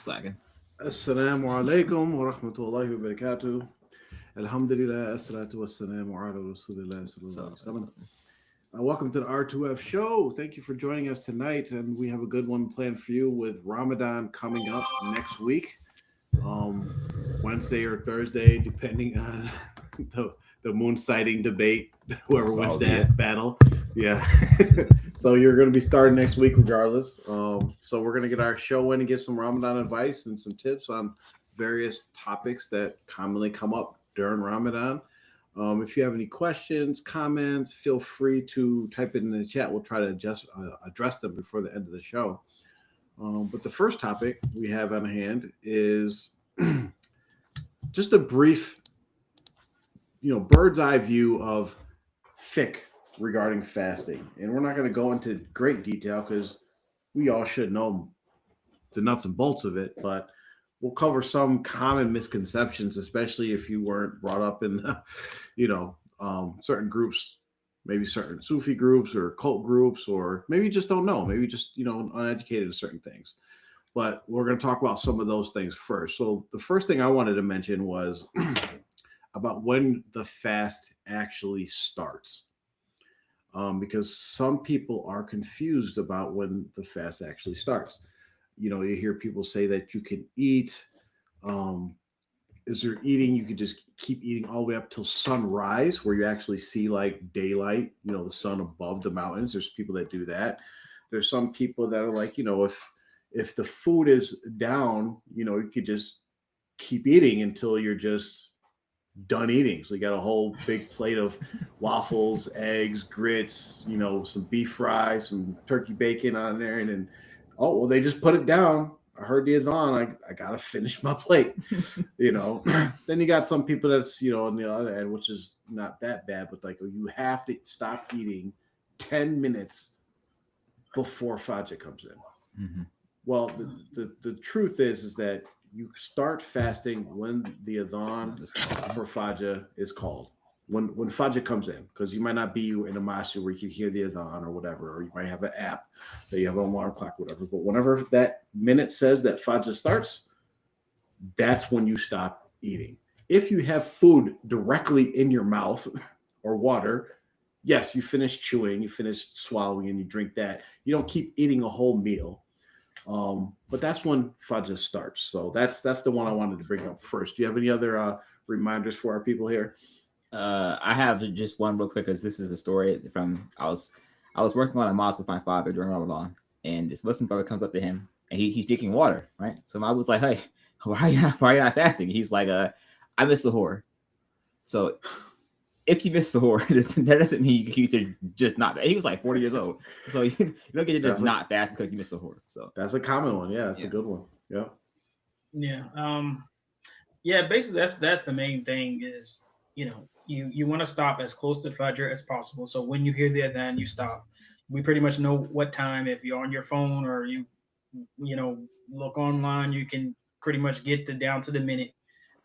slacking. Assalamu alaikum wa rahmatullahi wa barakatuh. Alhamdulillah, assalatu wassalamu ala rasulillah sallallahu alaihi wasallam. Welcome to the R2F show. Thank you for joining us tonight. And we have a good one planned for you with Ramadan coming up next week, Wednesday or Thursday, depending on the, the moon sighting debate, whoever wins that battle. Yeah. So you're going to be starting next week regardless. So we're going to get our show in and get some Ramadan advice and some tips on various topics that commonly come up during Ramadan. If you have any questions, comments, feel free to type it in the chat. We'll try to address them before the end of the show. But the first topic we have on hand is just a brief, bird's eye view of fiqh regarding fasting. And we're not going to go into great detail because we all should know the nuts and bolts of it, but we'll cover some common misconceptions, especially if you weren't brought up in, certain groups, maybe certain Sufi groups or cult groups, or maybe you just don't know, maybe just, uneducated in certain things. But we're going to talk about some of those things first. So the first thing I wanted to mention was about when the fast actually starts. Because some people are confused about when the fast actually starts. You hear people say that you can eat. Is there eating? You could just keep eating all the way up till sunrise, where you actually see like daylight, the sun above the mountains. There's people that do that. There's some people that are like, if the food is down, you could just keep eating until you're just done eating. So you got a whole big plate of waffles, eggs, grits, some beef fry, some turkey bacon on there, and then they just put it down. I heard the adhan. I gotta finish my plate. Then you got some people that's on the other end, which is not that bad, but like you have to stop eating 10 minutes before Fajr comes in. Mm-hmm. Well, the truth is that you start fasting when the adhan for Fajr is called. When Fajr comes in, because you might not be in a masjid where you can hear the adhan or whatever, or you might have an app that you have an alarm clock, whatever. But whenever that minute says that Fajr starts, that's when you stop eating. If you have food directly in your mouth or water, yes, you finish chewing, you finish swallowing, and you drink that. You don't keep eating a whole meal. But that's when Fajr starts. So that's the one I wanted to bring up first. Do you have any other reminders for our people here? I have just one real quick, because this is a story from I was working on a mosque with my father during Ramadan, and this Muslim brother comes up to him and he's drinking water, right? So I was like, "Hey, why are you not fasting?" He's like, "I miss Suhoor." So if you miss Suhoor, that doesn't mean you can just not. He was like 40 years old, so you don't get to just not fast because you miss Suhoor. So that's a common one. Yeah, that's a good one. Yeah. Yeah. Basically, that's the main thing is you want to stop as close to Fajr as possible. So when you hear the adhan, you stop. We pretty much know what time. If you're on your phone or you look online, you can pretty much get down to the minute.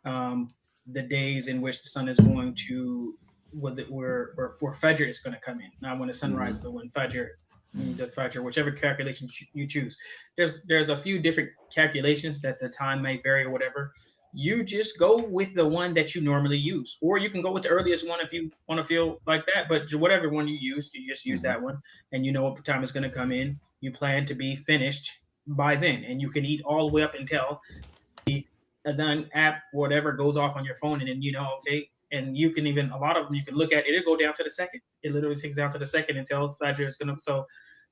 The days in which the sun is going to where for Fajr is going to come in, not when the sunrise, but when Fajr, the Fajr, whichever calculation you choose. There's a few different calculations that the time may vary or whatever. You just go with the one that you normally use, or you can go with the earliest one if you want to feel like that. But whatever one you use, you just use that one, and you know what time is going to come in. You plan to be finished by then, and you can eat all the way up until the adhan app, whatever, goes off on your phone, and then okay. And you can even, a lot of them you can look at, it'll go down to the second. It literally takes down to the second until Fajr is gonna. So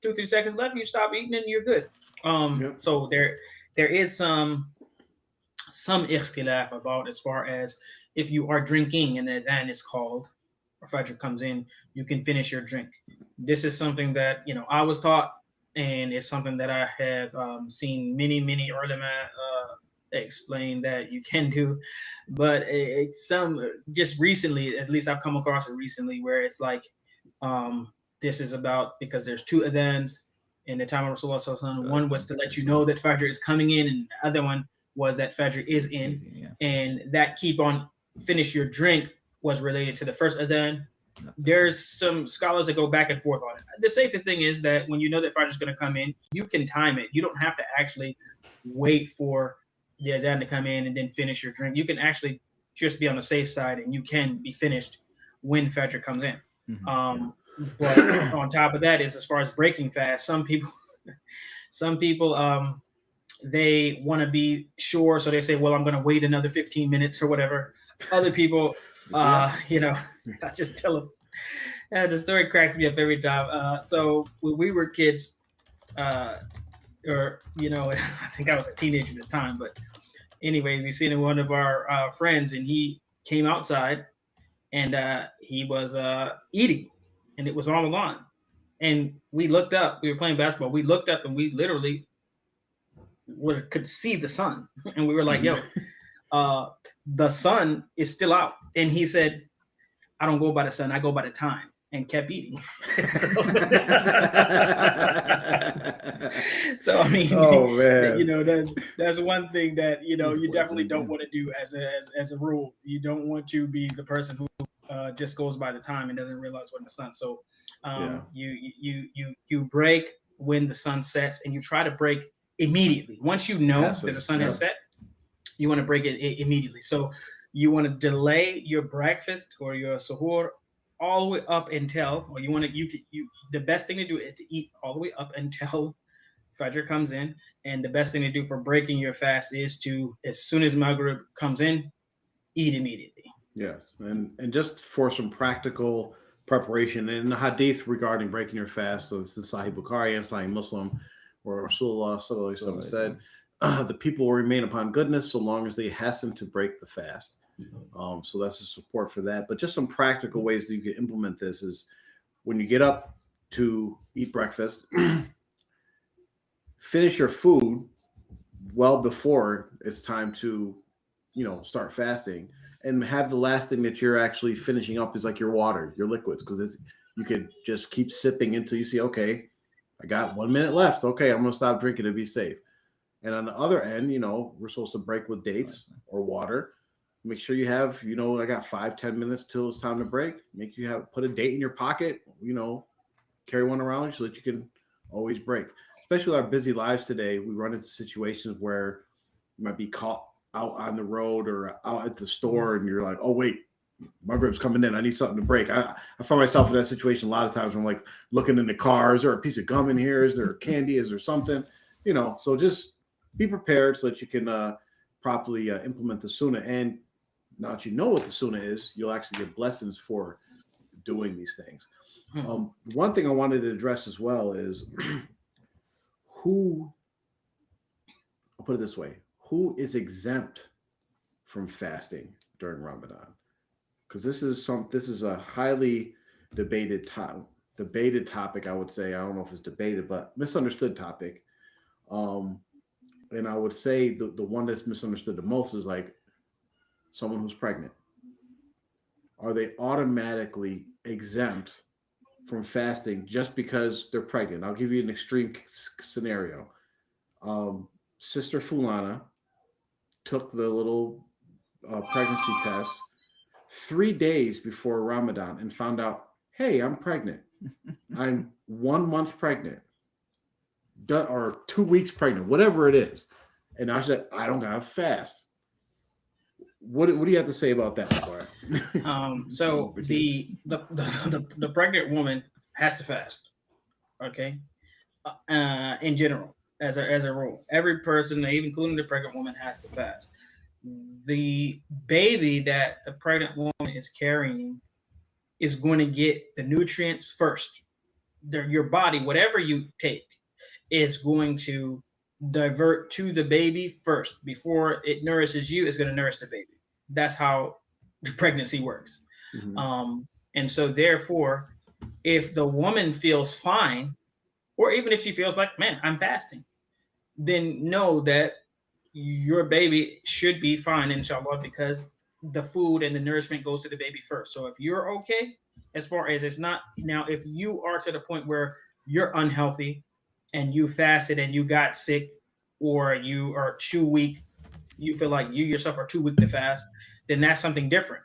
2-3 seconds left, you stop eating and you're good. So there is some ikhtilaf about as far as if you are drinking and the adhan is called or Fajr comes in, you can finish your drink. This is something that I was taught, and it's something that I have seen many ulama explain that you can do, but some just recently, at least I've come across it recently, where it's like this is about, because there's two adhans in the time of Rasulullah sallallahu alaihi wasallam. One was to let you know that Fajr is coming in, and the other one was that Fajr is in, and that keep on finish your drink was related to the first adhan. There's some scholars that go back and forth on it. The safest thing is that when you know that Fajr is going to come in, you can time it. You don't have to actually wait for the adhan to come in and then finish your drink. You can actually just be on the safe side, and you can be finished when Fajr comes in. But on top of that is, as far as breaking fast, some people they want to be sure, so they say, well, I'm going to wait another 15 minutes or whatever. Other people, you know, I just tell them, the story cracks me up every time. So when we were kids, or, you know, I think I was a teenager at the time, but anyway, we seen one of our friends, and he came outside, and he was eating, and it was Ramadan. And we looked up, we were playing basketball. We looked up, and we literally could see the sun. And we were like, yo, the sun is still out. And he said, I don't go by the sun, I go by the time, and kept eating. So I mean, oh man, you know, that's one thing that, you know, you definitely don't want to do as a rule. You don't want to be the person who just goes by the time and doesn't realize when the sun. So you break when the sun sets, and you try to break immediately. Once you know that the sun has set, you want to break it immediately. So you want to delay your breakfast or your suhoor all the way up until, or the best thing to do is to eat all the way up until Fajr comes in. And the best thing to do for breaking your fast is to, as soon as Maghrib comes in, eat immediately. Yes, and just for some practical preparation, in the hadith regarding breaking your fast, so this is Sahih Bukhari and Sahih Muslim, where Rasulullah sallallahu alaihi wasallam said, the people will remain upon goodness so long as they hasten to break the fast. So that's the support for that. But just some practical ways that you can implement this is, when you get up to eat breakfast, finish your food well before it's time to, you know, start fasting, and have the last thing that you're actually finishing up is like your water, your liquids, because you could just keep sipping until you see, okay, I got 1 minute left. Okay, I'm going to stop drinking to be safe. And on the other end, you know, we're supposed to break with dates or water. Make sure you have, you know, I got 5-10 minutes till it's time to break. Make sure you put a date in your pocket, you know, carry one around so that you can always break. Especially with our busy lives today, we run into situations where you might be caught out on the road or out at the store, and you're like, oh, wait, my grip's coming in. I need something to break. I find myself in that situation a lot of times where I'm like looking in the car. Is there a piece of gum in here? Is there candy? Is there something? You know, so just be prepared so that you can properly implement the sunnah. And now that you know what the sunnah is, you'll actually get blessings for doing these things. One thing I wanted to address as well is I'll put it this way, who is exempt from fasting during Ramadan? Because this is a highly debated topic, I would say. I don't know if it's debated, but misunderstood topic. And I would say the one that's misunderstood the most is like someone who's pregnant. Are they automatically exempt from fasting just because they're pregnant? I'll give you an extreme scenario. Sister Fulana took the little pregnancy test 3 days before Ramadan and found out, hey, I'm pregnant. I'm 1 month pregnant, or 2 weeks pregnant, whatever it is. And I said, I don't gotta fast. What do you have to say about that, Laura? So the pregnant woman has to fast. Okay. In general, as a rule, every person, even including the pregnant woman, has to fast. The baby that the pregnant woman is carrying is going to get the nutrients first. Your body, whatever you take, is going to divert to the baby first. Before it nourishes you, it's going to nourish the baby. That's how pregnancy works. Mm-hmm. And so therefore, if the woman feels fine, or even if she feels like, man, I'm fasting, then know that your baby should be fine, inshallah, because the food and the nourishment goes to the baby first. So if you're okay, as far as it's not, now if you are to the point where you're unhealthy and you fasted and you got sick, or you are too weak, you feel like you yourself are too weak to fast, then that's something different.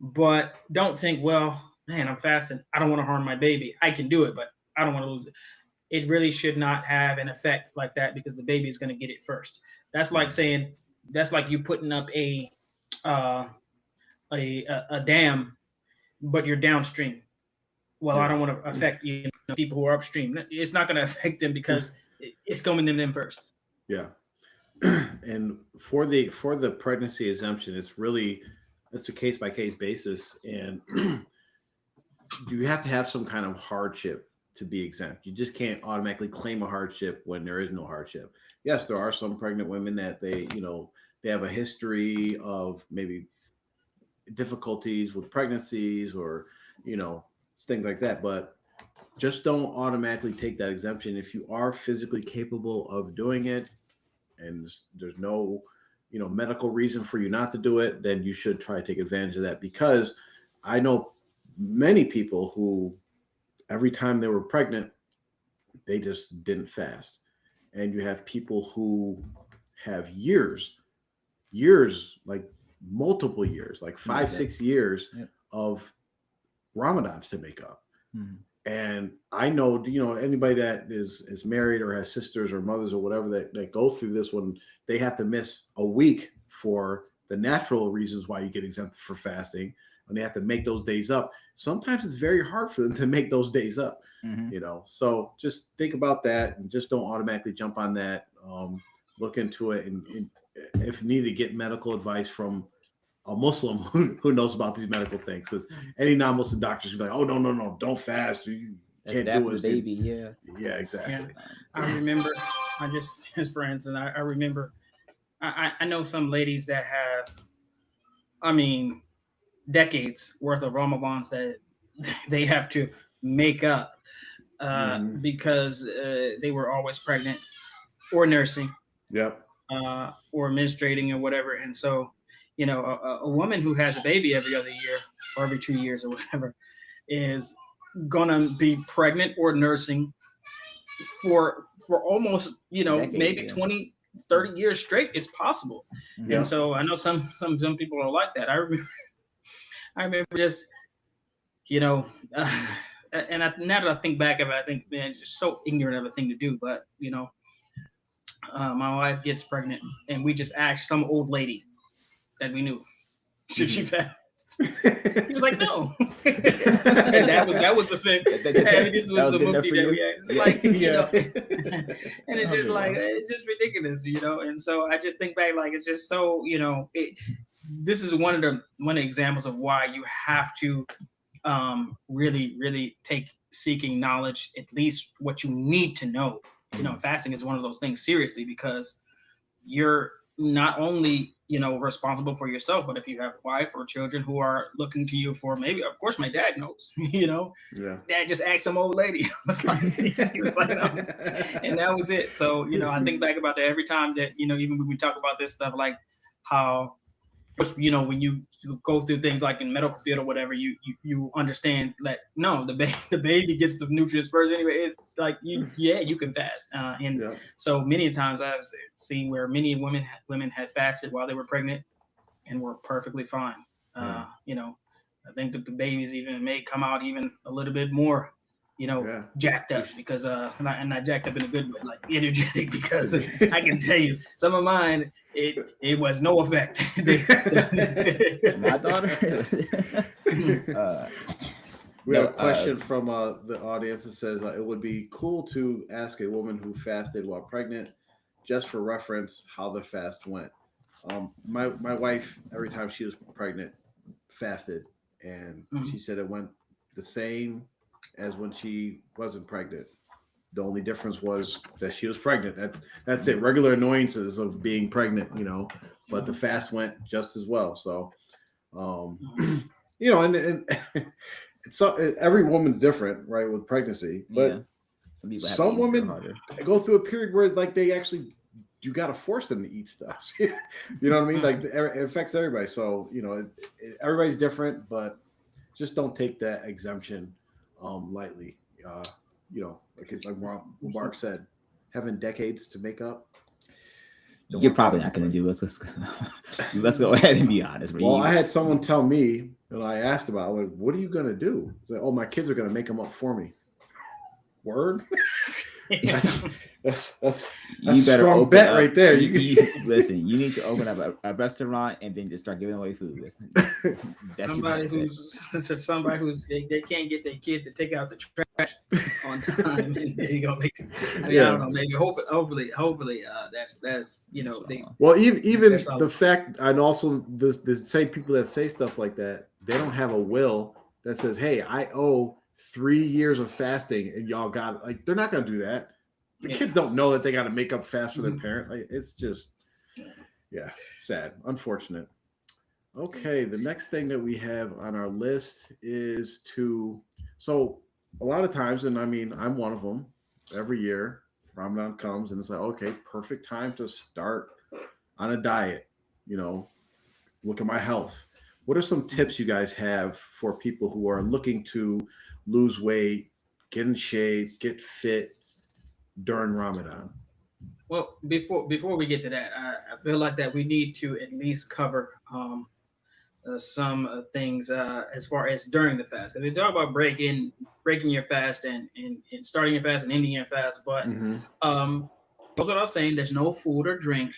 But don't think, well, man, I'm fasting, I don't want to harm my baby. I can do it, but I don't want to lose it. it really should not have an effect like that because the baby is going to get it first. That's like saying that's like you putting up uh, a dam, but you're downstream. Well, I Yeah. don't want to affect people who are upstream. It's not going to affect them because it's coming to them first. Yeah. And for the pregnancy exemption, it's a case by case basis, and you have to have some kind of hardship to be exempt. You just can't automatically claim a hardship when there is no hardship. Yes, there are some pregnant women that they have a history of maybe difficulties with pregnancies or things like that, but just don't automatically take that exemption. If you are physically capable of doing it and there's no medical reason for you not to do it, then you should try to take advantage of that, because I know many people who every time they were pregnant they just didn't fast, and you have people who have years, like multiple years, like 5-6 years of Ramadans to make up. And I know, anybody that is married or has sisters or mothers or whatever that go through this when they have to miss a week for the natural reasons why you get exempted for fasting, and they have to make those days up. Sometimes it's very hard for them to make those days up, So just think about that and just don't automatically jump on that. Look into it, and if needed, get medical advice from a Muslim who knows about these medical things, because any non-Muslim doctors will be like, "Oh, no, don't fast. You can't do it, baby." Yeah, exactly. Yeah. I remember, just for instance, I remember, I know some ladies that have, decades worth of Ramadans that they have to make up because they were always pregnant or nursing, or menstruating or whatever, and so. A woman who has a baby every other year or every 2 years or whatever is gonna be pregnant or nursing for almost, maybe 20, 30 years straight is possible. And so I know some people are like that. I remember just, and now that I think back of it, I think, man, it's just so ignorant of a thing to do. But, my wife gets pregnant and we just asked some old lady that we knew, should she fast? He was like, no. And that was the thing. This was the movie that we asked. Like, and it's just like, it's just ridiculous, And so I just think back, like, it's just so, this is one of the examples of why you have to really, really take seeking knowledge, at least what you need to know. Fasting is one of those things seriously, because you're not only responsible for yourself, but if you have a wife or children who are looking to you for, maybe, of course, my dad knows, Dad just asked some old lady. He was like, no. And that was it. So, I think back about that every time that, even when we talk about this stuff, like how, when you go through things like in medical field or whatever, you understand that no, the baby gets the nutrients first anyway. You can fast. So many times I've seen where many women had fasted while they were pregnant and were perfectly fine. I think the babies even may come out even a little bit more, jacked up, because not jacked up in a good way, like energetic, because I can tell you some of mine, it was no effect. My daughter. We have a question from the audience that says it would be cool to ask a woman who fasted while pregnant, just for reference, how the fast went. My wife, every time she was pregnant, fasted, and she said it went the same as when she wasn't pregnant. The only difference was that she was pregnant. That's it. Regular annoyances of being pregnant, but the fast went just as well. So, and so every woman's different, right, with pregnancy. But some women go through a period where, like, they actually, you got to force them to eat stuff. You know what I mean? Like, it affects everybody. So, everybody's different, but just don't take that exemption lightly. Like Mark said, having decades to make up. You're probably not going to do it. Let's go ahead and be honest. Well, I had someone tell me, and I asked about, like, what are you going to do? Like, oh, my kids are going to make them up for me. Word? That's a You better strong open bet up. right there. Listen, you need to open up a restaurant and then just start giving away food. That's somebody who's they can't get their kid to take out the trash on time, and they're gonna make. I mean, I don't know. Maybe hopefully, that's they. Well, even That's how- the fact, and also the same people that say stuff like that, they don't have a will that says, "Hey, I owe 3 years of fasting," and y'all got like they're not gonna do that. The kids don't know that they got to make up fast for their parent. Like it's just, sad, unfortunate. Okay, the next thing that we have on our list is so a lot of times, and I mean, I'm one of them. Every year, Ramadan comes, and it's like, okay, perfect time to start on a diet. Look at my health. What are some tips you guys have for people who are looking to lose weight, get in shape, get fit during Ramadan? Well, before we get to that, I feel like that we need to at least cover some things as far as during the fast. If we talk about breaking your fast and starting your fast and ending your fast, but that's what I was saying. There's no food or drink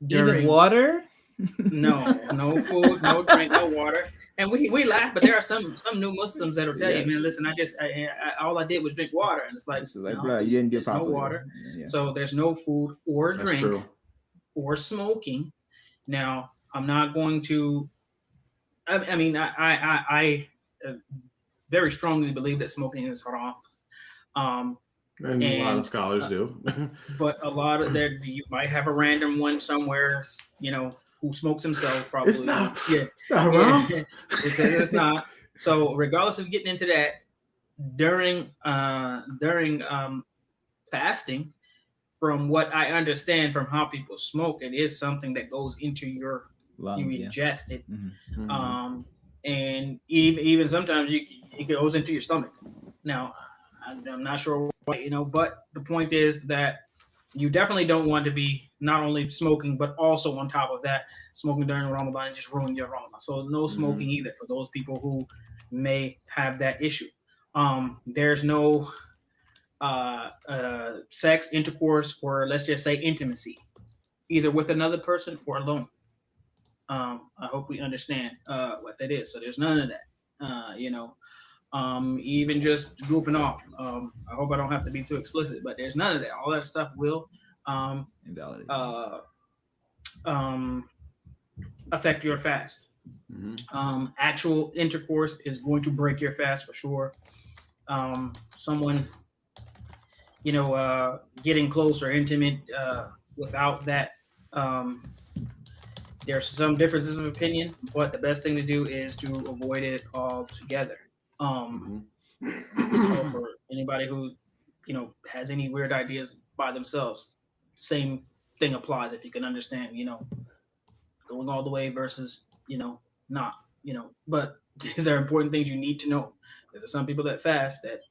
Even water. No food, no drink, no water. And we laugh, but there are some new Muslims that'll tell you, man, listen, I all I did was drink water, and it's like, bro, you didn't do there's no water. Yeah. So there's no food or drink or smoking. Now, I'm not going to. I mean, I very strongly believe that smoking is haram. And a lot of scholars do. But a lot of you might have a random one somewhere, who smokes himself, probably. It's not wrong. It says it's not. So regardless of getting into that, during fasting, from what I understand from how people smoke, it is something that goes into your you ingest it. Mm-hmm. And even sometimes it goes into your stomach. Now, I'm not sure why, but the point is that you definitely don't want to be not only smoking, but also on top of that, smoking during Ramadan and just ruin your Ramadan. So no smoking either for those people who may have that issue. There's no sex, intercourse, or let's just say intimacy, either with another person or alone. I hope we understand what that is. So there's none of that, even just goofing off. I hope I don't have to be too explicit, but there's none of that. All that stuff will invalidate. Affect your fast. Actual intercourse is going to break your fast for sure. Someone, getting close or intimate without that. There's some differences of opinion, but the best thing to do is to avoid it altogether. So for anybody who, has any weird ideas by themselves, same thing applies. If you can understand, going all the way versus, not, but these are important things you need to know. There's some people that fast that,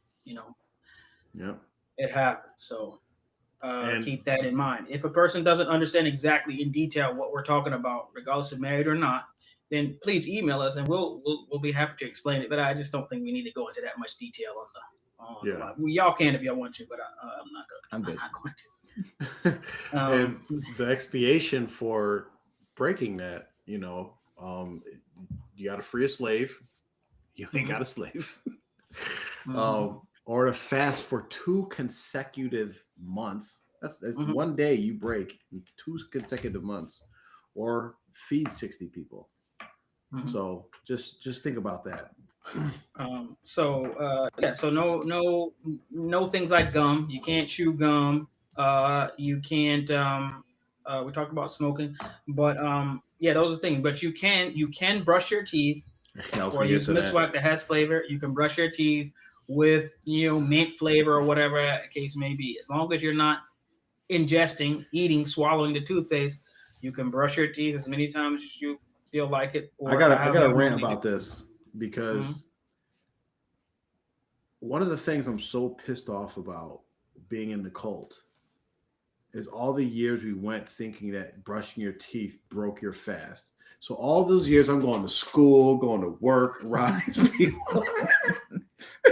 it happens. So keep that in mind. If a person doesn't understand exactly in detail what we're talking about, regardless of married or not, then please email us and we'll be happy to explain it. But I just don't think we need to go into that much detail on the live. Y'all can if y'all want to, but I'm not going to. And the expiation for breaking that, you got to free a slave. You ain't got a slave. Or to fast for 2 consecutive months. That's one day you break in 2 consecutive months, or feed 60 people. So just think about that. So no things like gum. You can't chew gum. You can't. We talked about smoking, but those are things. But you can brush your teeth or use miswak that has flavor. You can brush your teeth with mint flavor or whatever the case may be. As long as you're not ingesting, eating, swallowing the toothpaste, you can brush your teeth as many times as you feel like it. I got a rant about this because one of the things I'm so pissed off about being in the cult is all the years we went thinking that brushing your teeth broke your fast. So all those years I'm going to school, going to work, around these people.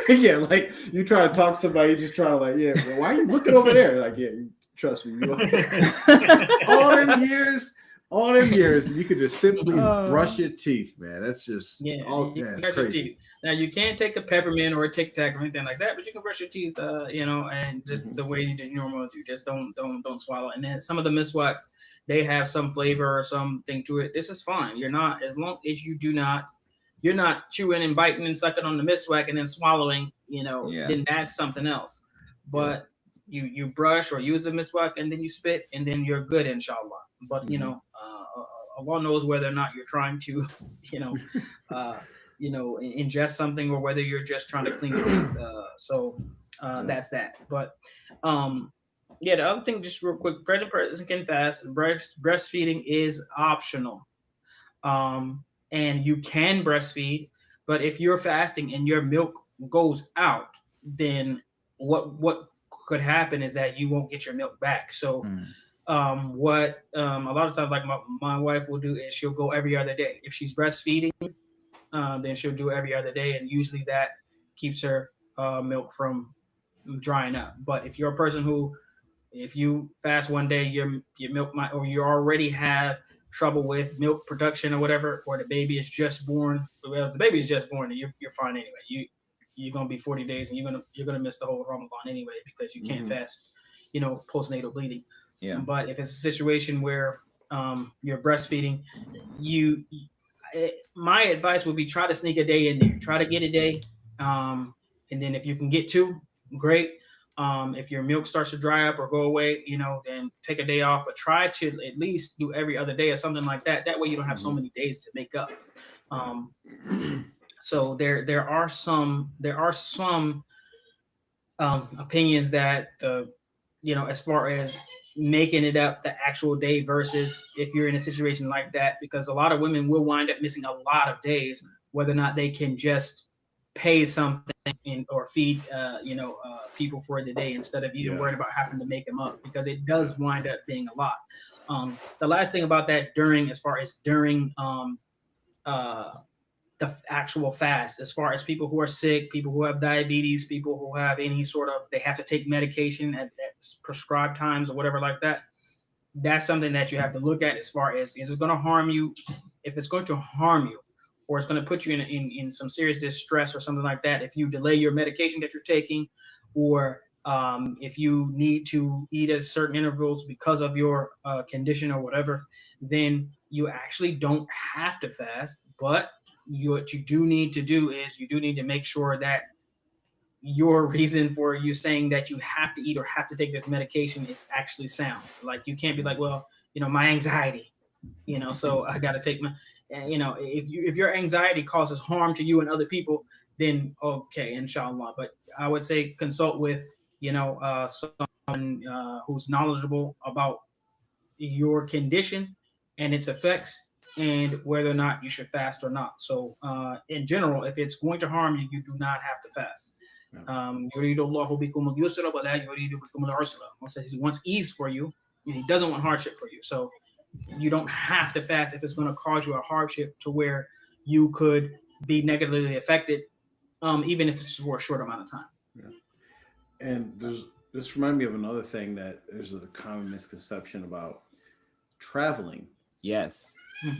Yeah, like you try to talk to somebody, you just try to like, yeah, well, why are you looking over there? Like, yeah, trust me, all them years, you could just simply brush your teeth, man. That's just it's crazy. Now you can't take a peppermint or a Tic Tac or anything like that, but you can brush your teeth, and just the way you normally do. Just don't swallow. And then some of the miswaks, they have some flavor or something to it. This is fine. You're not, as long as you're not chewing and biting and sucking on the miswak and then swallowing, then that's something else. But you brush or use the miswak and then you spit and then you're good, inshallah. But Allah knows whether or not you're trying to, ingest something or whether you're just trying to clean it. That's that. But the other thing, just real quick, pregnant person can fast. Breastfeeding is optional, and you can breastfeed. But if you're fasting and your milk goes out, then what could happen is that you won't get your milk back. So. What a lot of times, like my wife will do is she'll go every other day. If she's breastfeeding, then she'll do every other day, and usually that keeps her milk from drying up. But if you're a person who, if you fast one day, your milk might, or you already have trouble with milk production or whatever, or the baby is just born. Well, if the baby is just born, then you're fine anyway. You're gonna be 40 days, and you're gonna miss the whole Ramadan anyway because you can't fast, postnatal bleeding. Yeah. But if it's a situation where you're breastfeeding, my advice would be try to sneak a day in there. Try to get a day, and then if you can get two, great. If your milk starts to dry up or go away, then take a day off. But try to at least do every other day or something like that. That way you don't have so many days to make up. So there are some opinions that as far as making it up the actual day versus if you're in a situation like that, because a lot of women will wind up missing a lot of days, whether or not they can just pay something or feed people for the day instead of even worried about having to make them up, because it does wind up being a lot. The last thing about that during the actual fast, as far as people who are sick, people who have diabetes, people who have any sort of, they have to take medication at prescribed times or whatever like that. That's something that you have to look at as far as, is it going to harm you? If it's going to harm you, or it's going to put you in some serious distress or something like that, if you delay your medication that you're taking, or if you need to eat at certain intervals because of your condition or whatever, then you actually don't have to fast. But what you do need to do is you do need to make sure that your reason for you saying that you have to eat or have to take this medication is actually sound. Like, you can't be like, well, my anxiety, so I got to take my, if your anxiety causes harm to you and other people, then okay, inshallah. But I would say consult with, someone who's knowledgeable about your condition and its effects, and whether or not you should fast or not. So in general, if it's going to harm you, you do not have to fast. يريد الله بكم اليسر ولا يريد بكم العسر. He wants ease for you, and he doesn't want hardship for you. So you don't have to fast if it's going to cause you a hardship to where you could be negatively affected, even if it's for a short amount of time. Yeah. And this reminds me of another thing, that there's a common misconception about traveling. Yes.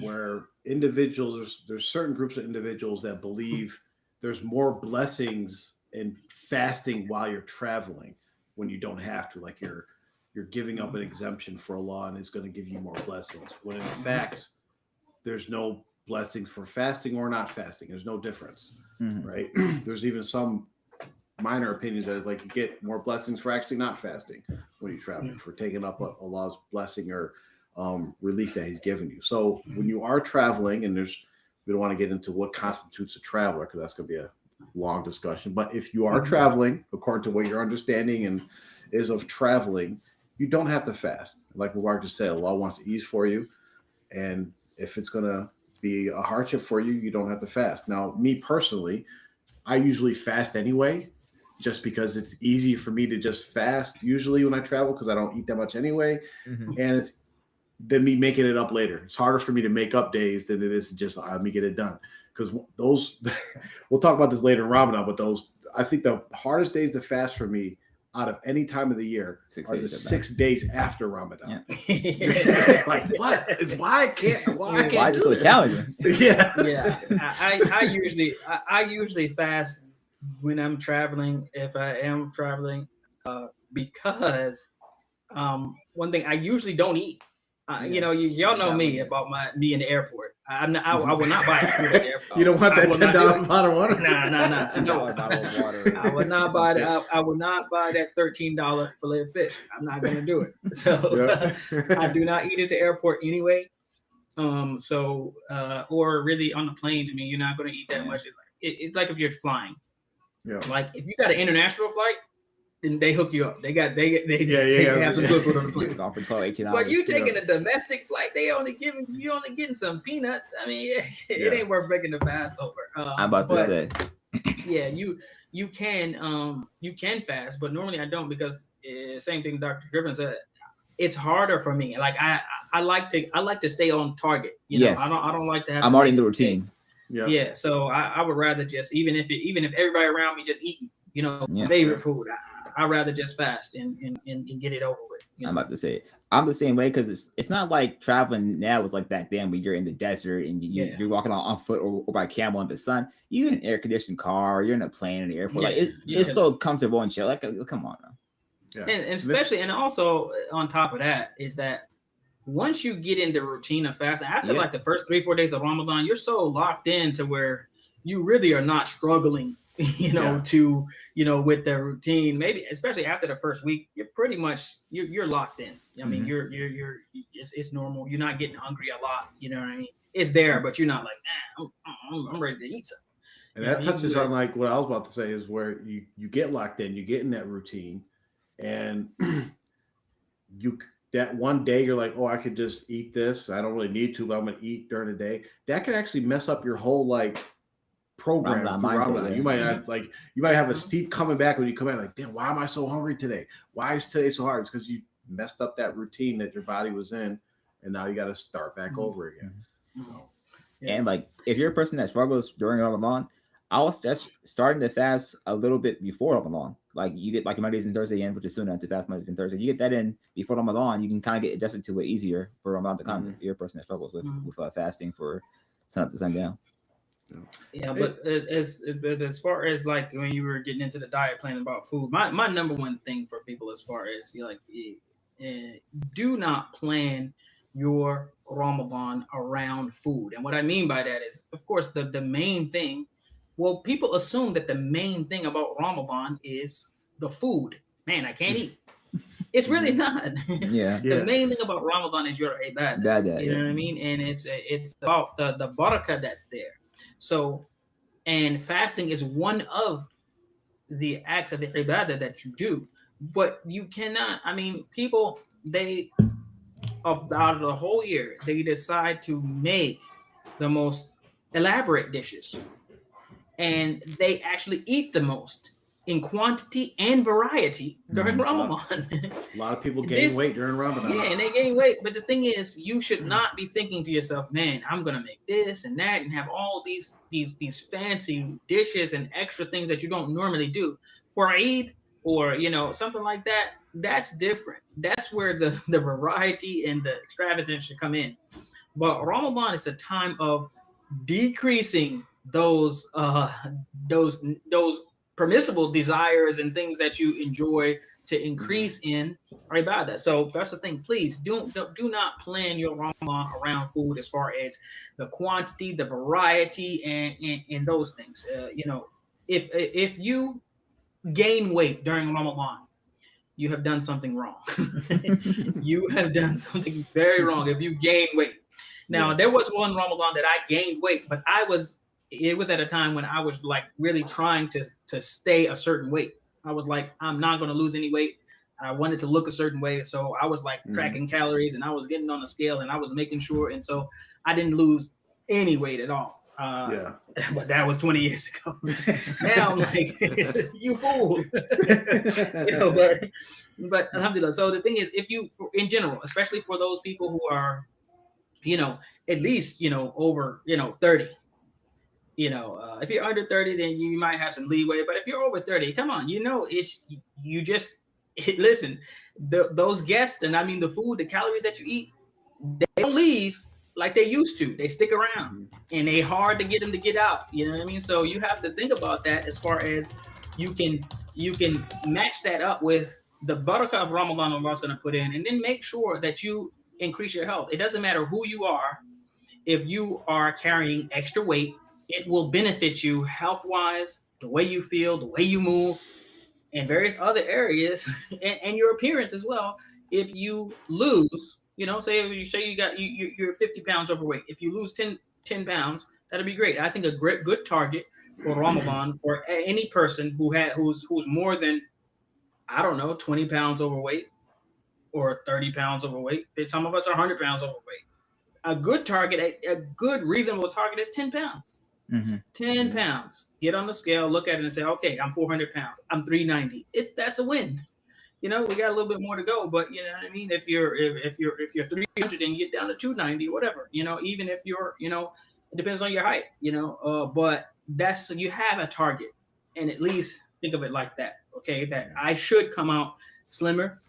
Where individuals, there's certain groups of individuals that believe there's more blessings in fasting while you're traveling when you don't have to. Like you're giving up an exemption for Allah and it's going to give you more blessings. When in fact, there's no blessings for fasting or not fasting. There's no difference, right? There's even some minor opinions that is like you get more blessings for actually not fasting when you travel, for taking up Allah's blessing or relief that he's given you. So when you are traveling, and we don't want to get into what constitutes a traveler, because that's going to be a long discussion. But if you are traveling, according to what your understanding and is of traveling, you don't have to fast. Like Mubarak just said, Allah wants ease for you. And if it's going to be a hardship for you, you don't have to fast. Now, me personally, I usually fast anyway, just because it's easy for me to just fast usually when I travel, because I don't eat that much anyway. And it's than me making it up later. It's harder for me to make up days than it is to just let me get it done. Because those, we'll talk about this later in Ramadan, but those I think the hardest days to fast for me out of any time of the year are the 6 days after Ramadan. Yeah. Like what? It's why I can't. Why Why is it so challenging? Yeah. Yeah, I usually fast when I'm traveling, if I am traveling, because one thing I usually don't eat. You know, y'all know me about me in the airport. I will not buy food at the airport. You don't want that $10 bottle of water? Nah. No. Bottle of water. I would not buy that. I would not buy that $13 fillet of fish. I'm not gonna do it. So I do not eat at the airport anyway. Or really on the plane. I mean, you're not gonna eat that much. It's like if you're flying. Yeah. Like if you got an international flight, then they hook you up. They have some good food on the plane. But you taking a domestic flight, you only getting some peanuts. I mean, it ain't worth breaking the fast over. I'm about to say. Yeah, you can fast, but normally I don't because same thing Dr. Griffin said. It's harder for me. Like I like to stay on target. You know, yes. I don't like to have. I'm already in the routine. Yeah. So I would rather just even if everybody around me just eating, you know, favorite food. I'd rather just fast and get it over with. You know? I'm about to say I'm the same way because it's not like traveling now was like back then when you're in the desert and you're walking on foot or by camel in the sun. You're in an air conditioned car, you're in a plane in the airport. Like it's so comfortable and chill. Like come on now. Yeah. And especially and also on top of that is that once you get in the routine of fasting, after like the first 3-4 days of Ramadan, you're so locked in to where you really are not struggling. With the routine, maybe especially after the first week, you're pretty much you're locked in. I mean, you're it's normal. You're not getting hungry a lot. You know what I mean? It's there, but you're not like, I'm ready to eat something. And that touches on like what I was about to say is where you get locked in, you get in that routine, and that one day you're like, oh, I could just eat this. I don't really need to, but I'm gonna eat during the day. That could actually mess up your whole like program for Ramadan. You might have a steep coming back when you come back like, damn, why am I so hungry today? Why is today so hard? It's because you messed up that routine that your body was in, and now you got to start back over again. So, and like if you're a person that struggles during Ramadan, I was just starting to fast a little bit before Ramadan. Like you get like Mondays and Thursday in, which is Sunnah to fast Mondays and Thursday. You get that in before Ramadan, you can kind of get adjusted to it easier for Ramadan to come. If you're a person that struggles with fasting for sun up to sundown. Yeah, but as far as like when you were getting into the diet plan about food, my number one thing for people as far as do not plan your Ramadan around food. And what I mean by that is, of course, the main thing. Well, people assume that the main thing about Ramadan is the food. Man, I can't eat. It's really not. The main thing about Ramadan is your ibadah. You know what I mean? And it's about the barakah that's there. So, and fasting is one of the acts of the ibadah that you do, but you cannot. I mean, people out of the whole year, they decide to make the most elaborate dishes, and they actually eat the most in quantity and variety during Ramadan. A lot of people gain weight during Ramadan. Yeah, and they gain weight. But the thing is, you should not be thinking to yourself, man, I'm going to make this and that and have all these fancy dishes and extra things that you don't normally do. For Eid or, something like that, that's different. That's where the variety and the extravagance should come in. But Ramadan is a time of decreasing those permissible desires and things that you enjoy to increase in ibadah. So that's the thing. Please do not plan your Ramadan around food as far as the quantity, the variety, and those things. If you gain weight during Ramadan, you have done something wrong. You have done something very wrong if you gain weight. Now, there was one Ramadan that I gained weight, but it was at a time when I was like really trying to stay a certain weight. I was like, I'm not going to lose any weight. I wanted to look a certain way. So I was like tracking calories and I was getting on the scale and I was making sure. And so I didn't lose any weight at all. But that was 20 years ago. Now I'm like, you fool. But alhamdulillah. So the thing is, in general, especially for those people who are, at least, over, 30, if you're under 30, then you might have some leeway. But if you're over 30, come on, it's you just listen. Those guests, and I mean the food, the calories that you eat, they don't leave like they used to. They stick around, and they hard to get them to get out. You know what I mean? So you have to think about that as far as you can match that up with the barakah of Ramadan Allah's going to put in, and then make sure that you increase your health. It doesn't matter who you are. If you are carrying extra weight, it will benefit you health-wise, the way you feel, the way you move, and various other areas, and your appearance as well. If you lose, say you're 50 pounds overweight. If you lose 10 pounds, that'd be great. I think a good target for Ramadan for any person who's more than, I don't know, 20 pounds overweight or 30 pounds overweight. Some of us are 100 pounds overweight. A good target, a good reasonable target is 10 pounds. 10 pounds. Get on the scale, look at it, and say, okay, I'm 400 pounds. I'm 390. That's a win. We got a little bit more to go, but you know what I mean. If you're 300 and you get down to 290, whatever. Even if you're, it depends on your height. But you have a target, and at least think of it like that. Okay, that I should come out slimmer,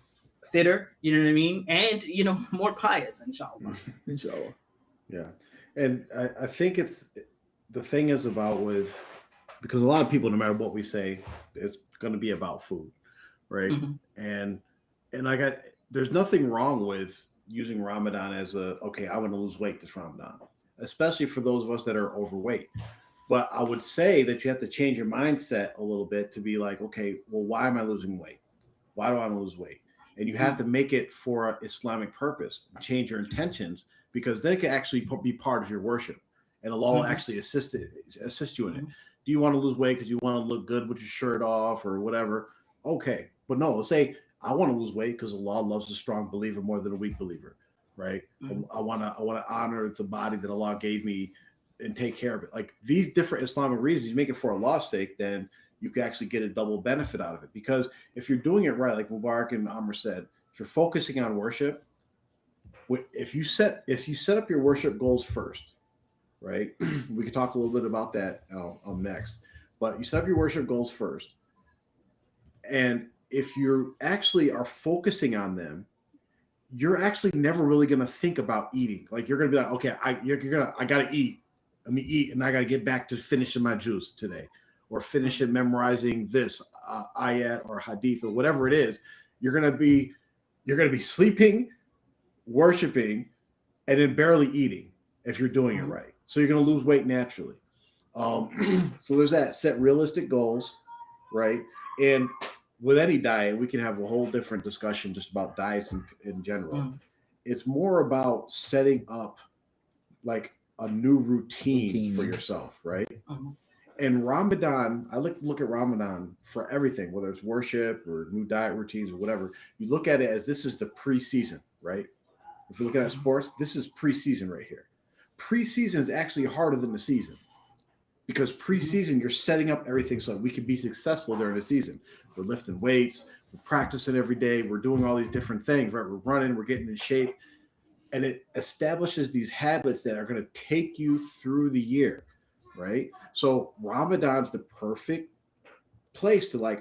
fitter, you know what I mean, and more pious, inshallah. Inshallah. Yeah, and I think the thing is about because a lot of people, no matter what we say, it's going to be about food, right? And there's nothing wrong with using Ramadan as I want to lose weight this Ramadan, especially for those of us that are overweight. But I would say that you have to change your mindset a little bit to be like, okay, well, why am I losing weight? Why do I want to lose weight? And you have to make it for an Islamic purpose, change your intentions, because then it can actually be part of your worship, and Allah will actually assist you in it. Do you want to lose weight because you want to look good with your shirt off or whatever? Okay, but no, let's say I want to lose weight because Allah loves a strong believer more than a weak believer, right? I want to honor the body that Allah gave me and take care of it. Like these different Islamic reasons, you make it for Allah's sake, then you can actually get a double benefit out of it. Because if you're doing it right, like Mubarak and Amr said, if you're focusing on worship, if you set up your worship goals first, right? We can talk a little bit about that next. But you set up your worship goals first, and if you actually are focusing on them, you're actually never really going to think about eating. Like you're going to be like, okay, I got to eat. Let me eat, and I got to get back to finishing my juice today, or finishing memorizing this ayat or hadith or whatever it is. You're gonna be sleeping, worshiping, and then barely eating if you're doing it right. So you're gonna lose weight naturally. So there's that. Set realistic goals, right? And with any diet, we can have a whole different discussion just about diets in general. It's more about setting up like a new routine for yourself, right? And Ramadan, I look at Ramadan for everything, whether it's worship or new diet routines or whatever. You look at it as this is the preseason, right? If you're looking at sports, this is preseason right here. Preseason is actually harder than the season, because preseason you're setting up everything so we can be successful during the season. We're lifting weights, we're practicing every day, we're doing all these different things, right? We're running, we're getting in shape. And it establishes these habits that are going to take you through the year, right? So Ramadan's the perfect place to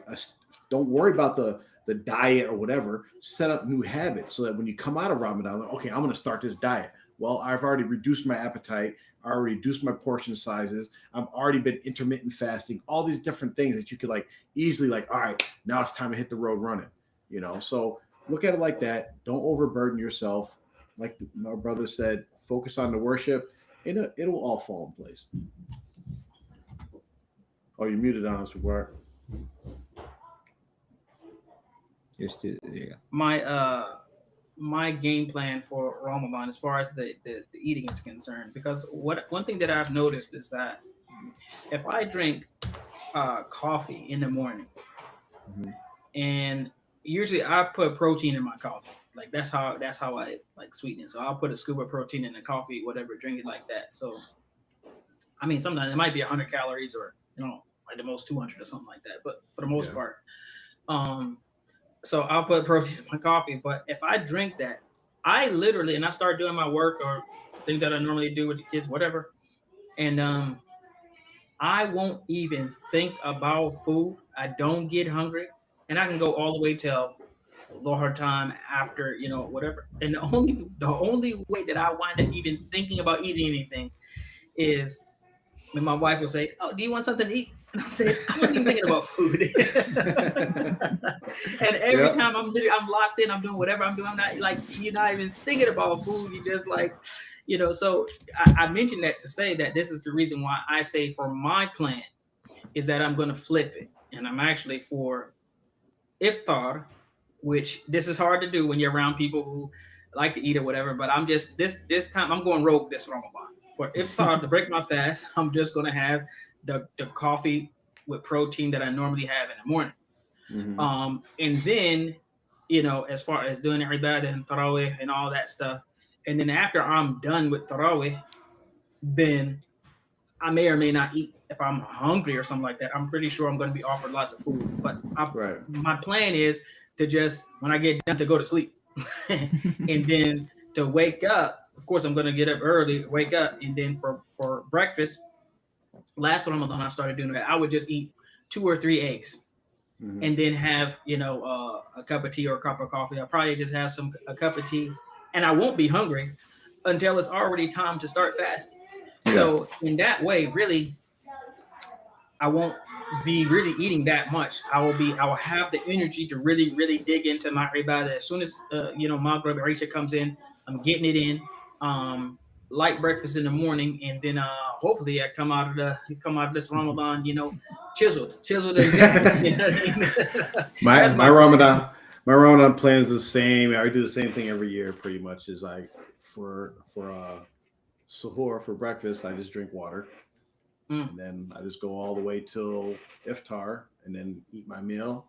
don't worry about the diet or whatever. Set up new habits so that when you come out of Ramadan, okay, I'm going to start this diet. Well, I've already reduced my appetite. I already reduced my portion sizes. I've already been intermittent fasting. All these different things that you could easily all right, now it's time to hit the road running. So look at it like that. Don't overburden yourself. Like my brother said, focus on the worship, and it'll all fall in place. Oh, you're muted on us, Mubarak. Yeah. My game plan for Ramadan, as far as the eating is concerned, because one thing that I've noticed is that if I drink coffee in the morning, and usually I put protein in my coffee. Like that's how I like sweeten it. So I'll put a scoop of protein in the coffee, whatever, drink it like that. So I mean, sometimes it might be 100 calories or like the most 200 or something like that. But for the most part, so I'll put protein in my coffee. But if I drink that, I literally, and I start doing my work or things that I normally do with the kids, whatever, and I won't even think about food. I don't get hungry, and I can go all the way till Lord time after whatever. And the only way that I wind up even thinking about eating anything is when my wife will say, "Oh, do you want something to eat?" And I'll say, "I wasn't even thinking about food." And every Yep. time I'm locked in, I'm doing whatever I'm doing. I'm not like you're not even thinking about food. You just like, So I mentioned that to say that this is the reason why I say for my plan is that I'm going to flip it, and I'm actually for iftar, which this is hard to do when you're around people who like to eat or whatever. But I'm just this time I'm going rogue this Ramadan. For iftar to break my fast, I'm just gonna have the coffee with protein that I normally have in the morning. Mhm. And then as far as doing ibadah and Taraweeh and all that stuff, and then after I'm done with Taraweeh, then I may or may not eat if I'm hungry or something like that. I'm pretty sure I'm going to be offered lots of food, but Right. my plan is to just when I get done to go to sleep, and then to wake up. Of course, I'm going to get up early, wake up, and then for breakfast. Last Ramadan, I started doing that. I would just eat 2 or 3 eggs, Mhm. and then have a cup of tea or a cup of coffee. I'll probably just have a cup of tea, and I won't be hungry until it's already time to start fasting. Yeah. So in that way, really, I won't be really eating that much. I will have the energy to really, really dig into my ibadah. As soon as Maghrib or Isha comes in, I'm getting it in. Um, Light breakfast in the morning, and then hopefully I come out of this Ramadan, chiseled and jacked. You know what I mean? My That's my my plan. Ramadan plan is the same. I do the same thing every year, pretty much. Is like for suhoor for breakfast, I just drink water, Mm. and then I just go all the way till iftar, and then eat my meal.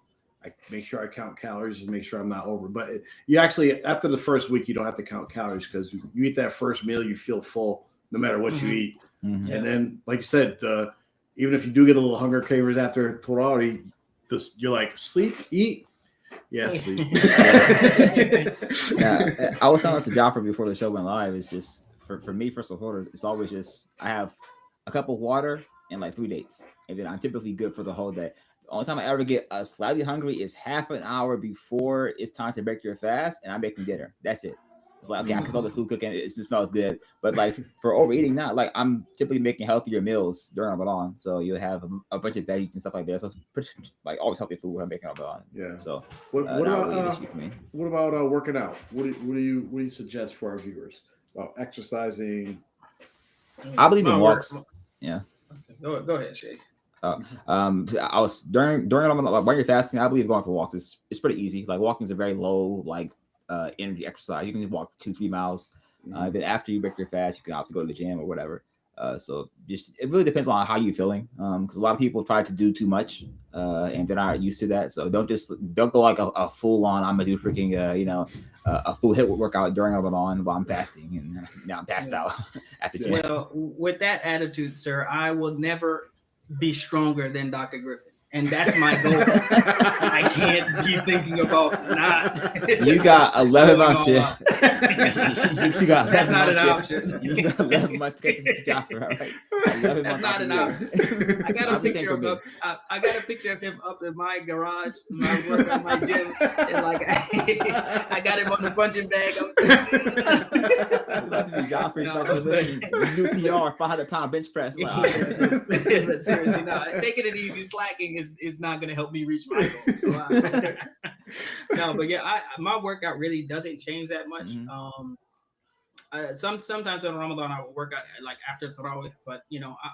I make sure I count calories, just make sure I'm not over. But you actually, after the first week, you don't have to count calories because you eat that first meal, you feel full no matter what you Hmm. eat. Mhm. And then, like you said, even if you do get a little hunger cravings after Tarawih, you're like sleep, eat, yeah, sleep. Yeah, I was telling this to Joffrey before the show went live. It's just for me, for supporters, it's always just I have a cup of water and like 3 dates, and then I'm typically good for the whole day. The only time I ever get slightly hungry is half an hour before it's time to break your fast, and I'm making dinner. That's it. It's like okay, I can smell the food cooking. It smells good, but like for overeating, not like I'm typically making healthier meals during Ramadan, so you'll have a bunch of veggies and stuff like that. So it's pretty, like always healthy food when I'm making Ramadan. Yeah. So What not about really an issue for me. what about working out? What do you suggest for our viewers about exercising? I believe in My work. walks. Yeah. Go ahead, Shay. I was during like, when you're fasting, I believe going for walks is it's pretty easy. Like walking is a very low like energy exercise. You can walk 2-3 miles. Then after you break your fast, you can obviously go to the gym or whatever. So just it really depends on how you're feeling. Because a lot of people try to do too much, and they're not used to that. So don't go like a full on. I'm gonna do freaking a full hit workout during Ramadan while I'm fasting, and now I'm passed Yeah. out at the gym. Well, with that attitude, sir, I will never be stronger than Dr. Griffin. And that's my goal. I can't be thinking about not. You got 11 going months, all shit. out. You got That's 11 not an months, shit. option. You got 11 months to get to Joffrey, all right? 11 That's months not off an the year. option. I got a I'm just saying picture for of me. him. I got a picture of him up in my garage, my work at my gym, and like I got him on the punching bag. It's about to be Joffrey's No, about to listen. New PR, 500-pound bench press. Like, all right. But seriously, no, taking it easy, slacking is not going to help me reach my goal. So no, but yeah, my workout really doesn't change that much. Mhm. Sometimes in Ramadan I would work out like after Taraweeh, but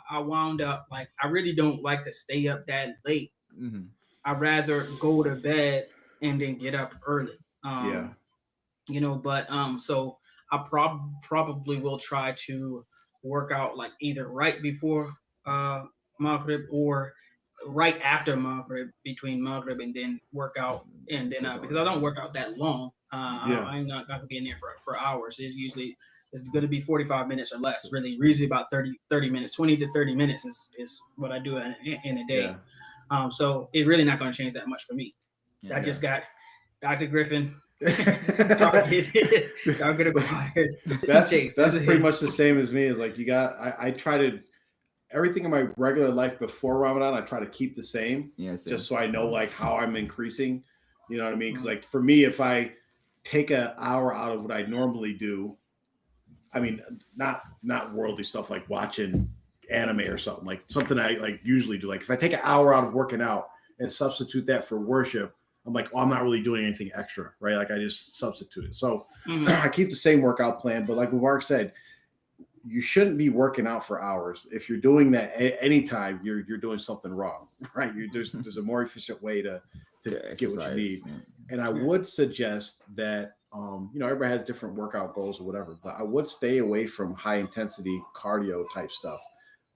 I wound up like I really don't like to stay up that late. Mhm. I'd rather go to bed and then get up early. Yeah. But so I probably will try to work out like either right before Maghrib or right after Maghrib, between Maghrib and then work out, and then because I don't work out that long, Yeah. I'm not going to be in there for hours. It's going to be 45 minutes or less, really usually about 30 minutes, 20 to 30 minutes is what I do in a day. Yeah. So it's really not going to change that much for me. Yeah. I just got Dr. Griffin target acquired. That's Chase. pretty much the same as me. Is like I try to everything in my regular life before Ramadan, I try to keep the same, just so I know like how I'm increasing. You know what I mean? Because like for me, if I take an hour out of what I normally do, I mean, not worldly stuff like watching anime or something, like something I like usually do. Like if I take an hour out of working out and substitute that for worship, I'm like, oh, I'm not really doing anything extra, right? Like I just substitute it. So I keep the same workout plan, but like Mubarak said, you shouldn't be working out for hours. If you're doing that anytime, you're doing something wrong, right? There's a more efficient way to get what you need. And I would suggest that everybody has different workout goals or whatever, but I would stay away from high intensity cardio type stuff,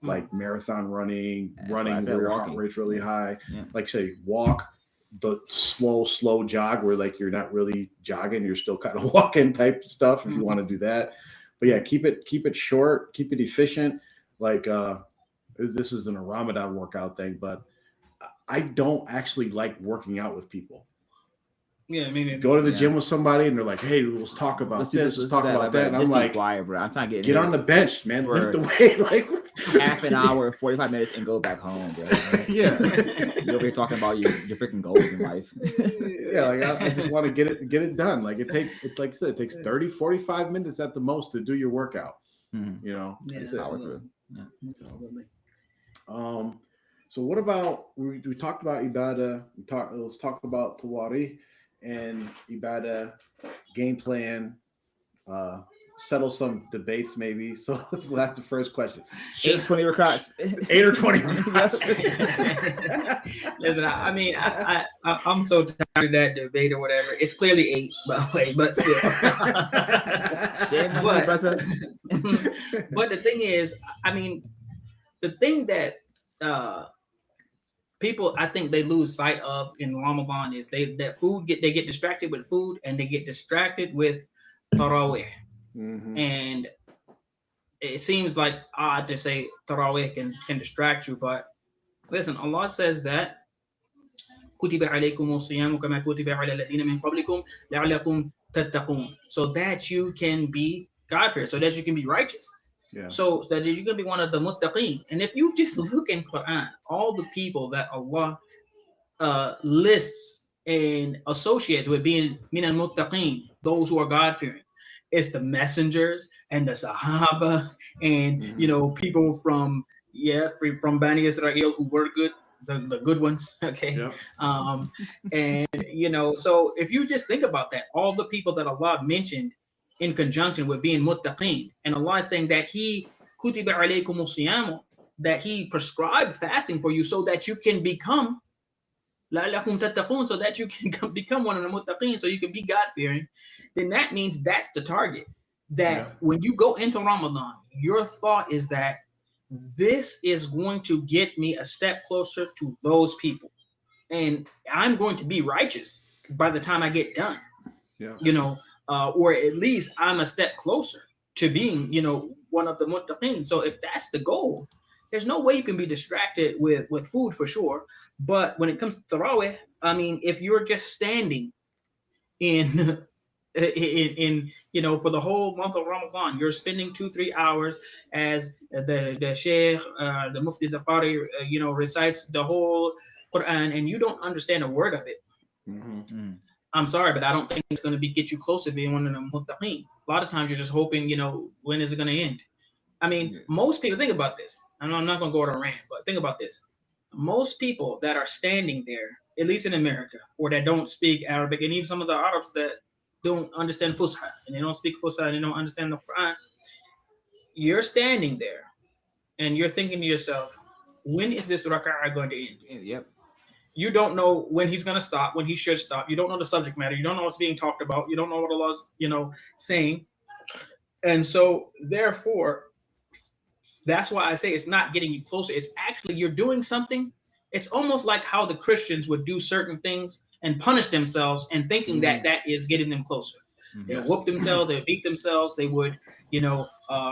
like marathon running where your heart rate's really high. Like say walk, the slow jog where like you're not really jogging, you're still kind of walking type stuff if you want to do that. But yeah, keep it short, keep it efficient. Like this isn't a Ramadan workout thing, but I don't actually like working out with people. Yeah, I mean, go to the gym with somebody and they're like, "Hey, let's talk about this. Let's talk about that." And I'm like, "Quiet, bro. I'm trying to get on the bench, man. Lift the weight, like half an hour, 45 minutes, and go back home, bro." Yeah, you're over here talking about your freaking goals in life. Yeah, like I just want to get it done. Like like I said, it takes 30, 45 minutes at the most to do your workout. You know, So what about we talked about ibadah? Let's talk about Taraweeh and ibadah, game plan, settle some debates maybe. So that's the first question. 8 20 rakats. 8 or 20 rakats. Listen, I mean, I'm so tired of that debate or whatever. It's clearly 8, by the way, but still. But the thing is, I mean, the thing that people, I think they lose sight of in Ramadan is they get distracted with food and they get distracted with Taraweeh. And it seems like odd to say Taraweeh can distract you, but listen, Allah says that كُتِبَ عَلَيْكُمُ الصِّيَامُ كَمَا كُتِبَ عَلَى الَّذِينَ مِن قَبْلِكُمْ لَعَلَّكُمْ تَتَّقُونَ, so that you can be God-fearing, so that you can be righteous. So that you can be one of the muttaqeen. And if you just look in Quran, all the people that Allah lists and associates with being min al-muttaqeen, those who are God-fearing, it's the messengers and the Sahaba and people from Bani Israel who were good, the good ones. Okay. And so if you just think about that, all the people that Allah mentioned in conjunction with being muttaqeen, and Allah is saying that He kutiba alaykum al-siyam, that He prescribed fasting for you so that you can become la'allakum tattaqun, so that you can become one of the muttaqeen, so you can be God-fearing, then that means that's the target. That when you go into Ramadan, your thought is that this is going to get me a step closer to those people, and I'm going to be righteous by the time I get done. Or at least I'm a step closer to being, one of the muttaqeen. So if that's the goal, there's no way you can be distracted with food for sure. But when it comes to Taraweeh, I mean, if you're just standing in for the whole month of Ramadan, you're spending 2-3 hours as the Sheikh, the Mufti, the Qari, recites the whole Quran, and you don't understand a word of it. I'm sorry, but I don't think it's going to get you closer to being one of the muttaqeen. A lot of times you're just hoping, when is it going to end? I mean, most people, think about this. I'm not going to go on a rant, but think about this. Most people that are standing there, at least in America, or that don't speak Arabic, and even some of the Arabs that don't understand Fusha, and they don't speak Fusha, and they don't understand the Quran, you're standing there, and you're thinking to yourself, when is this raka'ah going to end? Yep. You don't know when he's going to stop, when he should stop. You don't know the subject matter. You don't know what's being talked about. You don't know what Allah's, saying. And so, therefore, that's why I say it's not getting you closer. It's actually, you're doing something. It's almost like how the Christians would do certain things and punish themselves and thinking that is getting them closer. They would whoop themselves, they would beat themselves, they would,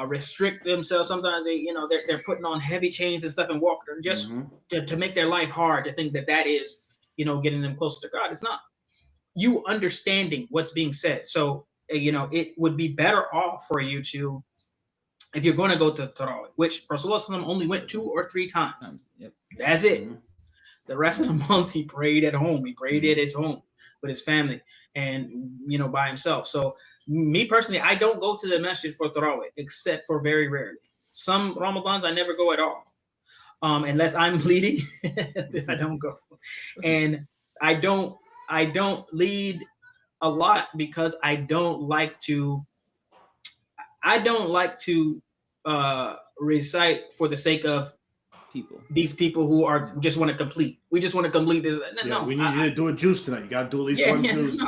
restrict themselves. Sometimes they're putting on heavy chains and stuff and walk just to make their life hard, to think that is, getting them closer to God. It's not. You understanding what's being said. So, it would be better off for you to if you're going to go to Taraweeh, which Rasulullah only went 2 or 3 times. Yep. That's it. The rest of the month he prayed at home. He prayed at his home with his family and, by himself. So me personally, I don't go to the masjid for Taraweeh except for very rarely. Some Ramadans I never go at all. Unless I'm leading, I don't go. And I don't lead a lot because I don't like to recite for the sake of these people who are just want to complete. We just want to complete this. No, we need you to do a juice tonight. You got to do at least one juice.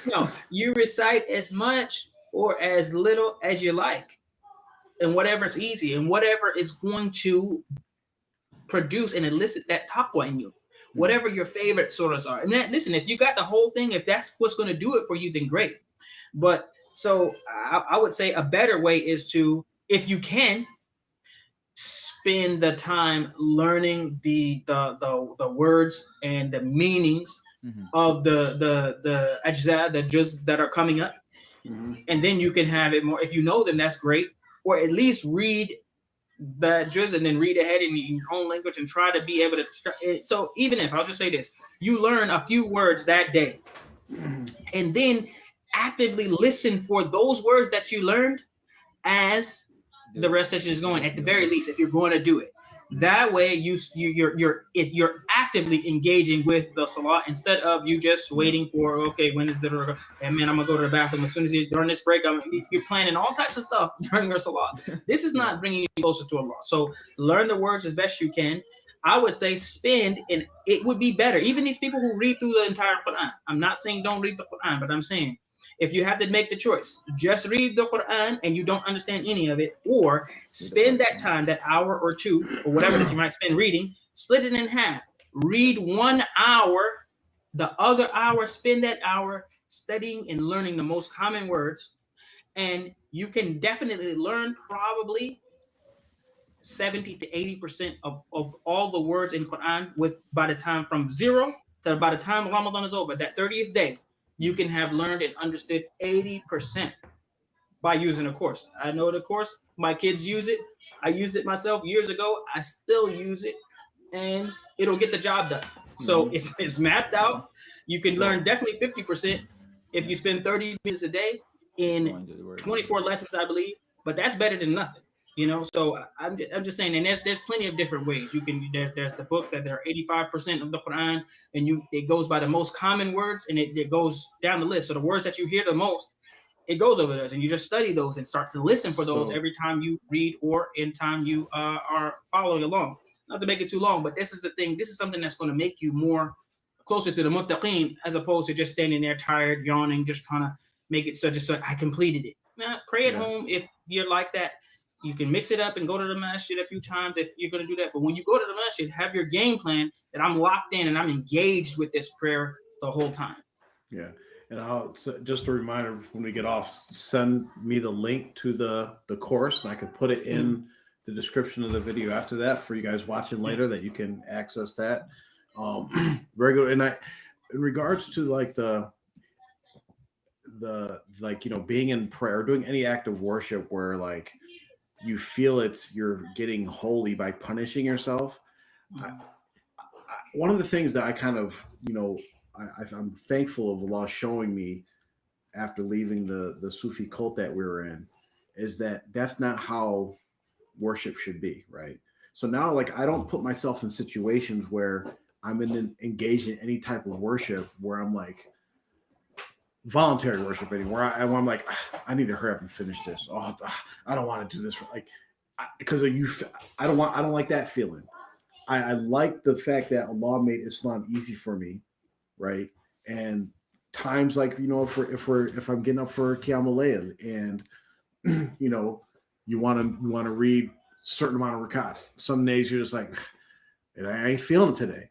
No, you recite as much or as little as you like, and whatever's easy and whatever is going to produce and elicit that taqwa in you. Whatever your favorite surahs are. And listen, if you got the whole thing, if that's what's going to do it for you, then great. But so I would say a better way is to, if you can, spend the time learning the words and the meanings of the ajza, the juz that are coming up. And then you can have it more. If you know them, that's great. Or at least read the juz and then read ahead in your own language and try to be able to. So even if, I'll just say this, you learn a few words that day and then actively listen for those words that you learned as the recitation is going, at the very least, if you're going to do it. That way you're actively engaging with the salah instead of you just waiting for, okay, when is the, and man, I'm gonna go to the bathroom as soon as during this break. You're planning all types of stuff during your salah. This is not bringing you closer to Allah. So learn the words as best you can. I would say spend, and it would be better. Even these people who read through the entire Quran. I'm not saying don't read the Quran, but I'm saying if you have to make the choice, just read the Quran and you don't understand any of it, or spend that time, that hour or two, or whatever that you might spend reading, split it in half. Read 1 hour, the other hour, spend that hour studying and learning the most common words, and you can definitely learn probably 70 to 80% of all the words in Quran by the time from zero to by the time Ramadan is over, that 30th day. You can have learned and understood 80% by using a course. I know the course. My kids use it. I used it myself years ago. I still use it, and it'll get the job done. So it's mapped out. You can learn definitely 50% if you spend 30 minutes a day in 24 lessons, I believe. But that's better than nothing. So I'm just saying, and there's plenty of different ways. You can there's the books that are 85% of the Quran, and it goes by the most common words, and it goes down the list. So the words that you hear the most, it goes over those, and you just study those and start to listen for those every time you read or in time you are following along. Not to make it too long, but this is the thing. This is something that's going to make you more closer to the muttaqeen, as opposed to just standing there tired, yawning, just trying to make it so I completed it. Now, pray at home if you're like that. You can mix it up and go to the masjid a few times if you're going to do that. But when you go to the masjid, have your game plan that I'm locked in and I'm engaged with this prayer the whole time. Yeah. And just a reminder, when we get off, send me the link to the course, and I can put it in the description of the video after that for you guys watching later, that you can access that. Very good. And in regards to like the being in prayer, doing any act of worship where like you feel you're getting holy by punishing yourself. One of the things that I kind of, I'm thankful of Allah showing me after leaving the Sufi cult that we were in, is that that's not how worship should be, right? So now, like, I don't put myself in situations where I'm engaged in any type of worship where I'm like, voluntary worship anymore. I'm like, I need to hurry up and finish this. Oh, I don't want to do this because I don't like that feeling. I like the fact that Allah made Islam easy for me, right? And times like, if I'm getting up for Qiyam al-Layl and you want to read a certain amount of rakats. Some days you're just like, I ain't feeling it today.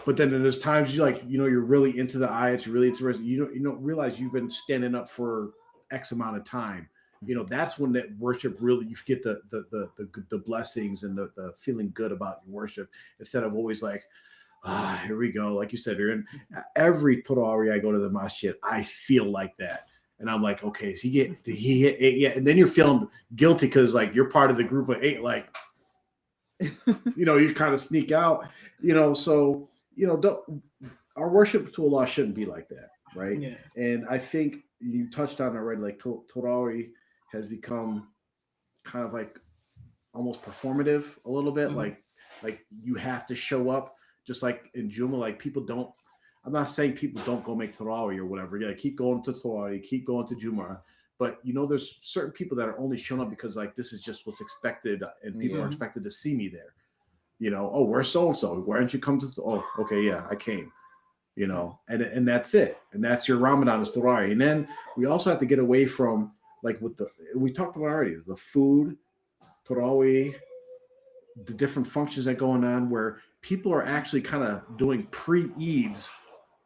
But then there's times you're really into the ayats, you're really interested. You don't realize you've been standing up for X amount of time. That's when that worship really, you get the blessings and the feeling good about your worship, instead of always like, here we go. Like you said, you're in every Taraweeh I go to the masjid, I feel like that. And I'm like, okay, so did he hit 8 yet? And then you're feeling guilty because like you're part of the group of 8, like, you kind of sneak out, so, our worship to Allah shouldn't be like that, right? Yeah. And I think you touched on it already, like Taraweeh has become kind of like almost performative a little bit, like you have to show up, just like in Juma, like people don't, I'm not saying people don't go make Taraweeh or whatever. Yeah, keep going to Taraweeh, keep going to Juma. But, there's certain people that are only showing up because, like, this is just what's expected, and people are expected to see me there. Oh, where's so-and-so? Why didn't you come to oh, okay, yeah, I came. And that's it. And that's your Ramadan is Taraweeh. And then we also have to get away from, like, we talked about already, the food, Taraweeh, the different functions that going on where people are actually kind of doing pre-Eids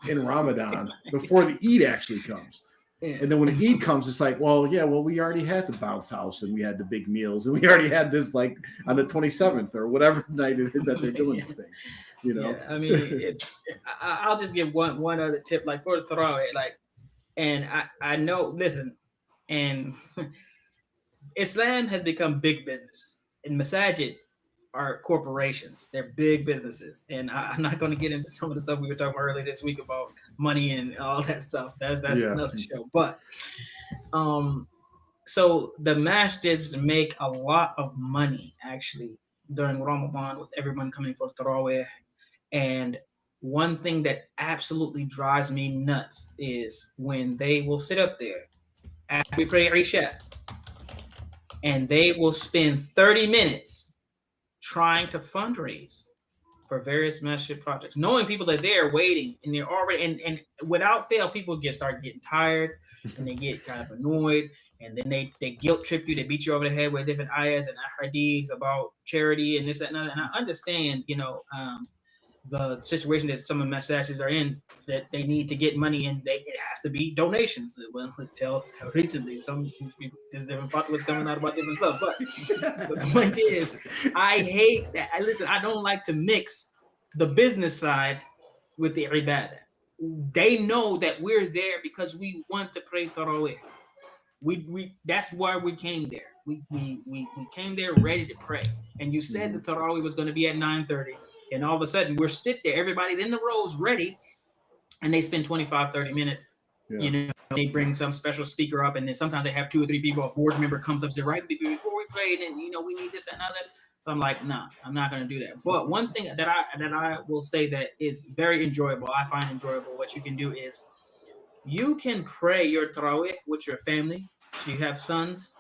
in Ramadan before the Eid actually comes. And then when the Eid comes, it's like, we already had the bounce house and we had the big meals and we already had this like on the 27th or whatever night it is that they're doing these things. Yeah, I mean, I'll just give one other tip, like for the Taraweeh, like, and I know, listen, and Islam has become big business, and masajid are corporations. They're big businesses, and I'm not going to get into some of the stuff we were talking about earlier this week about money and all that stuff. That's another show. But so the masjids make a lot of money actually during Ramadan with everyone coming for Taraweeh. And one thing that absolutely drives me nuts is when they will sit up there after we pray Isha, and they will spend 30 minutes trying to fundraise for various masjid projects, knowing people are there waiting, and they're already, and without fail, people start getting tired, and they get kind of annoyed, and then they guilt trip you, they beat you over the head with different ayahs and hadiths about charity and this, that, and that. And I understand, the situation that some of the masajids are in, that they need to get money and it has to be donations. Well, until recently, some people, there's different fatwas coming out about different stuff. But the point is, I hate that. I don't like to mix the business side with the ibadah. They know that we're there because we want to pray Taraweeh. We that's why we came there. We came there ready to pray. And you said the Taraweeh was going to be at 9:30. And all of a sudden, we're sitting there. Everybody's in the rows ready. And they spend 25, 30 minutes. Yeah. They bring some special speaker up. And then sometimes they have 2 or 3 people. A board member comes up and says, right before we pray, and we need this and that. So I'm like, nah, I'm not going to do that. But one thing that I will say that is very enjoyable, I find enjoyable, what you can do is you can pray your Taraweeh with your family. So you have sons.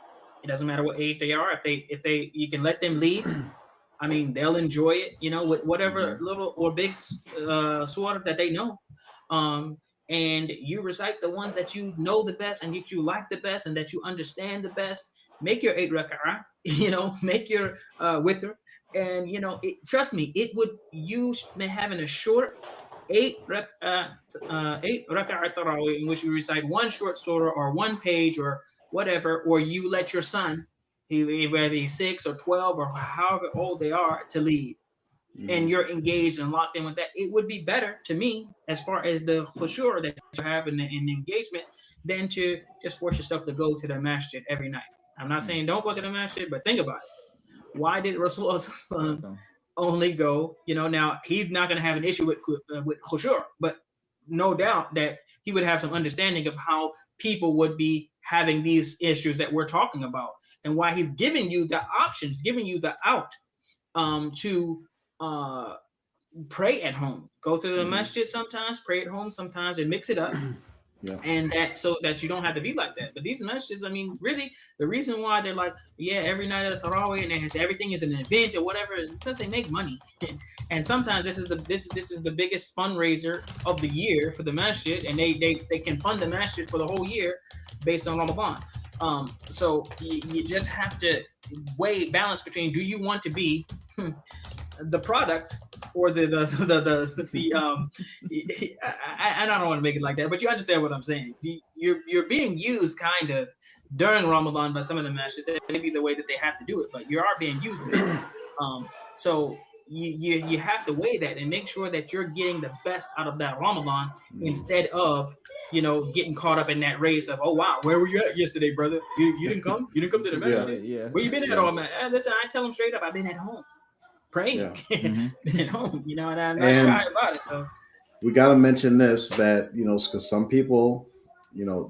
It doesn't matter what age they are. If they you can let them lead. I mean, they'll enjoy it, with whatever little or big surah that they know. And you recite the ones that you know the best and that you like the best and that you understand the best. Make your 8 rak'ah, make your witr. And, trust me, you having a short 8 rak'ah tarawih in which you recite one short surah or one page or whatever, or you let your son, whether he's 6 or 12 or however old they are, to lead, and you're engaged and locked in with that. It would be better to me, as far as the khushu' that you have in the engagement, than to just force yourself to go to the masjid every night. I'm not saying don't go to the masjid, but think about it. Why did Rasulullah only go? Now he's not going to have an issue with khushu', but no doubt that he would have some understanding of how people would be having these issues that we're talking about, and why he's giving you the options, giving you the out to pray at home. Go to the masjid sometimes, pray at home sometimes, and mix it up. Yeah. And so that you don't have to be like that. But these masjids, I mean, really, the reason why they're like, every night at Taraweeh and everything is an event or whatever, is because they make money. And sometimes this is the biggest fundraiser of the year for the masjid, and they can fund the masjid for the whole year based on Ramadan. So you just have to balance between, do you want to be the product or I don't want to make it like that, but you understand what I'm saying. You're being used kind of during Ramadan by some of the masjids. That may be the way that they have to do it, but you are being used. So you have to weigh that and make sure that you're getting the best out of that Ramadan instead of getting caught up in that race of, oh wow, where were you at yesterday, brother? You didn't come? You didn't come to the masjid? Yeah. Where you been at all, man? Listen, I tell them straight up, I've been at home praying. Been at home, and I'm not shy about it. So we got to mention this, that because some people,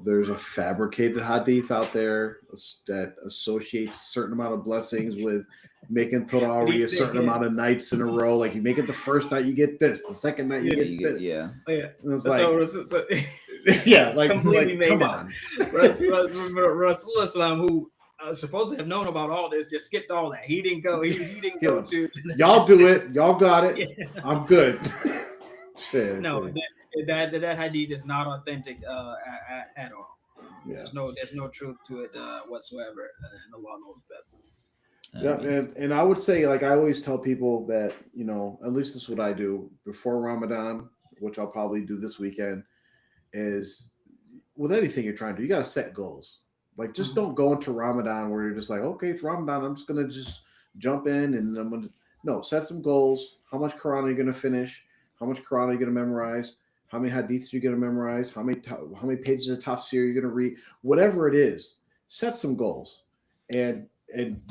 there's a fabricated hadith out there that associates a certain amount of blessings with making Taraweeh a certain amount of nights in a row. Like, you make it the first night, you get this. The second night, you get this. Yeah. And it's like, completely come on. Rasulullah, who supposed to have known about all this, just skipped all that. He didn't go. He didn't go to. Y'all do it. Y'all got it. I'm good. Shit. No, that hadith is not authentic at all. Yeah. There's no truth to it whatsoever, and Allah knows best. Yeah, and I would say, like, I always tell people that, at least this is what I do before Ramadan, which I'll probably do this weekend, is with anything you're trying to do, you got to set goals. Like, just don't go into Ramadan where you're just like, okay, it's Ramadan, I'm just going to just jump in and I'm going to, no, set some goals. How much Quran are you going to finish? How much Quran are you going to memorize? How many hadiths are you going to memorize? How many pages of tafsir are you going to read? Whatever it is, set some goals. And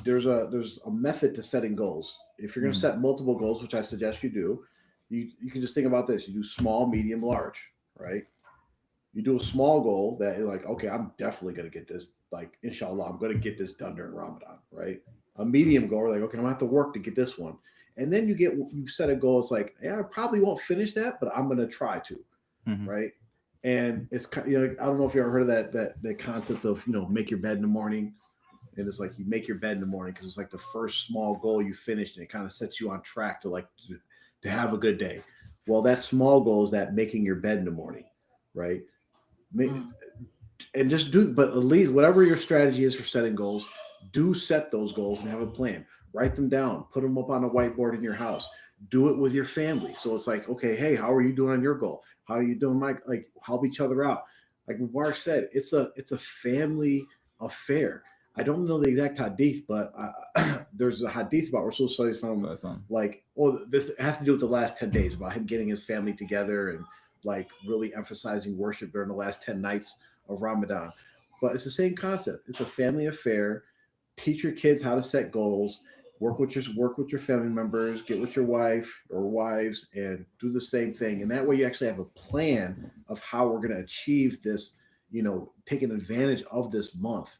there's a method to setting goals. If you're going to set multiple goals, which I suggest you do, you can just think about this. You do small, medium, large, right? You do a small goal that is like, okay, I'm definitely going to get this. Like, inshallah, I'm going to get this done during Ramadan, right? A medium goal, like, okay, I'm going to have to work to get this one. And then you set a goal. It's like, yeah, I probably won't finish that, but I'm going to try to, right? And it's, I don't know if you ever heard of that concept of, make your bed in the morning. And it's like, you make your bed in the morning because it's like the first small goal you finished, and it kind of sets you on track to have a good day. Well, that small goal is that making your bed in the morning, right? And just but at least whatever your strategy is for setting goals, do set those goals and have a plan. Write them down, put them up on a whiteboard in your house. Do it with your family. So it's like, okay, hey, how are you doing on your goal? How are you doing, Mike? Like, help each other out. Like Mark said, it's a family affair. I don't know the exact hadith, but there's a hadith about Rasulullah, like, this has to do with the last 10 days, about him getting his family together and like really emphasizing worship during the last 10 nights of Ramadan. But it's the same concept. It's a family affair. Teach your kids how to set goals. Work with your family members. Get with your wife or wives and do the same thing. And that way you actually have a plan of how we're going to achieve this, taking advantage of this month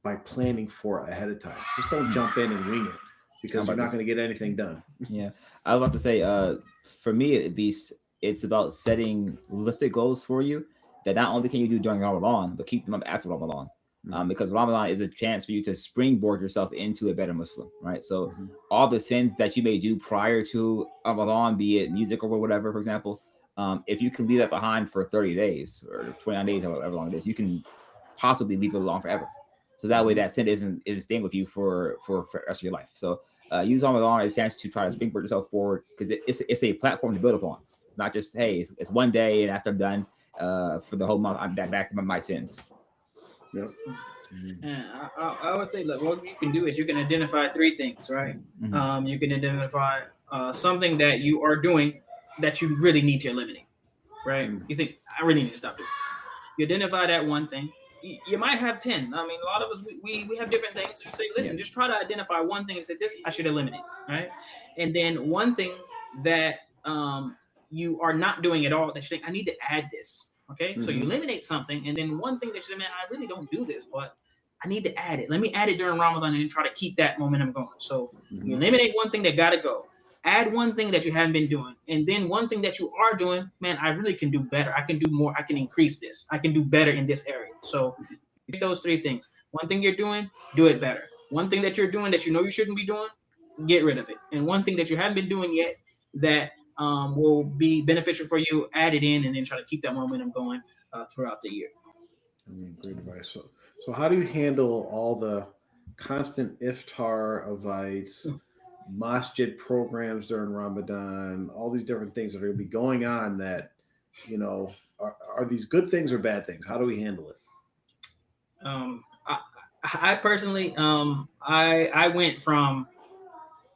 by planning for it ahead of time. Just don't jump in and wing it, because you're not going to get anything done. Yeah. I was about to say, for me at least, it's about setting realistic goals for you that not only can you do during Ramadan, but keep them up after Ramadan. Because Ramadan is a chance for you to springboard yourself into a better Muslim, right? So all the sins that you may do prior to Ramadan, be it music or whatever, for example, if you can leave that behind for 30 days or 29 days, however long it is, you can possibly leave it alone forever. So that way that sin isn't staying with you for the rest of your life. So use Ramadan as a chance to try to springboard yourself forward, because it's a platform to build upon. Not just, hey, it's one day and after I'm done for the whole month, I'm back to my sins. Yep. And I would say, look, what you can do is you can identify 3 things, right? You can identify something that you are doing that you really need to eliminate, right? You think, I really need to stop doing this. You identify that one thing. You might have 10. I mean, a lot of us, we have different things. You say, listen, just try to identify one thing and say, this I should eliminate, right? And then one thing that you are not doing at all that you think, I need to add this. Okay, so you eliminate something, and then one thing that you say, man, I really don't do this, but I need to add it. Let me add it during Ramadan and try to keep that momentum going. So you eliminate one thing that got to go. Add one thing that you haven't been doing, and then one thing that you are doing, man, I really can do better. I can do more. I can increase this. I can do better in this area. So pick those 3 things. One thing you're doing, do it better. One thing that you're doing that you know you shouldn't be doing, get rid of it. And one thing that you haven't been doing yet that will be beneficial for you, add it in, and then try to keep that momentum going throughout the year. Great advice. So how do you handle all the constant iftar invites, masjid programs during Ramadan, all these different things that are going to be going on that, are these good things or bad things? How do we handle it? I personally, I went from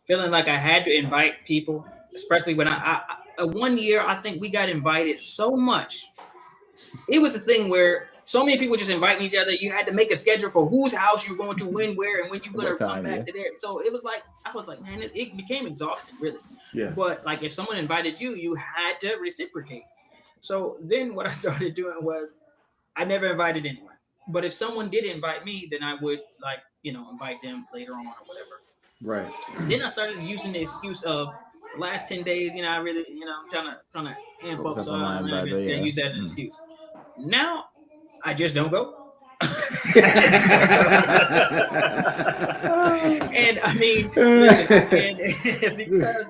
feeling like I had to invite people, especially when I 1 year I think we got invited so much. It was a thing where so many people just inviting each other. You had to make a schedule for whose house you're going to, when, where, and when you're going to come back to there. So it was like, I was like, man, it became exhausting, really. Yeah. But like, if someone invited you, you had to reciprocate. So then what I started doing was I never invited anyone. But if someone did invite me, then I would invite them later on or whatever. Right. Then I started using the excuse of the last 10 days, I really, I'm trying to amp up, so I'm not going to use that as an excuse. Now, I just don't go. And I mean, because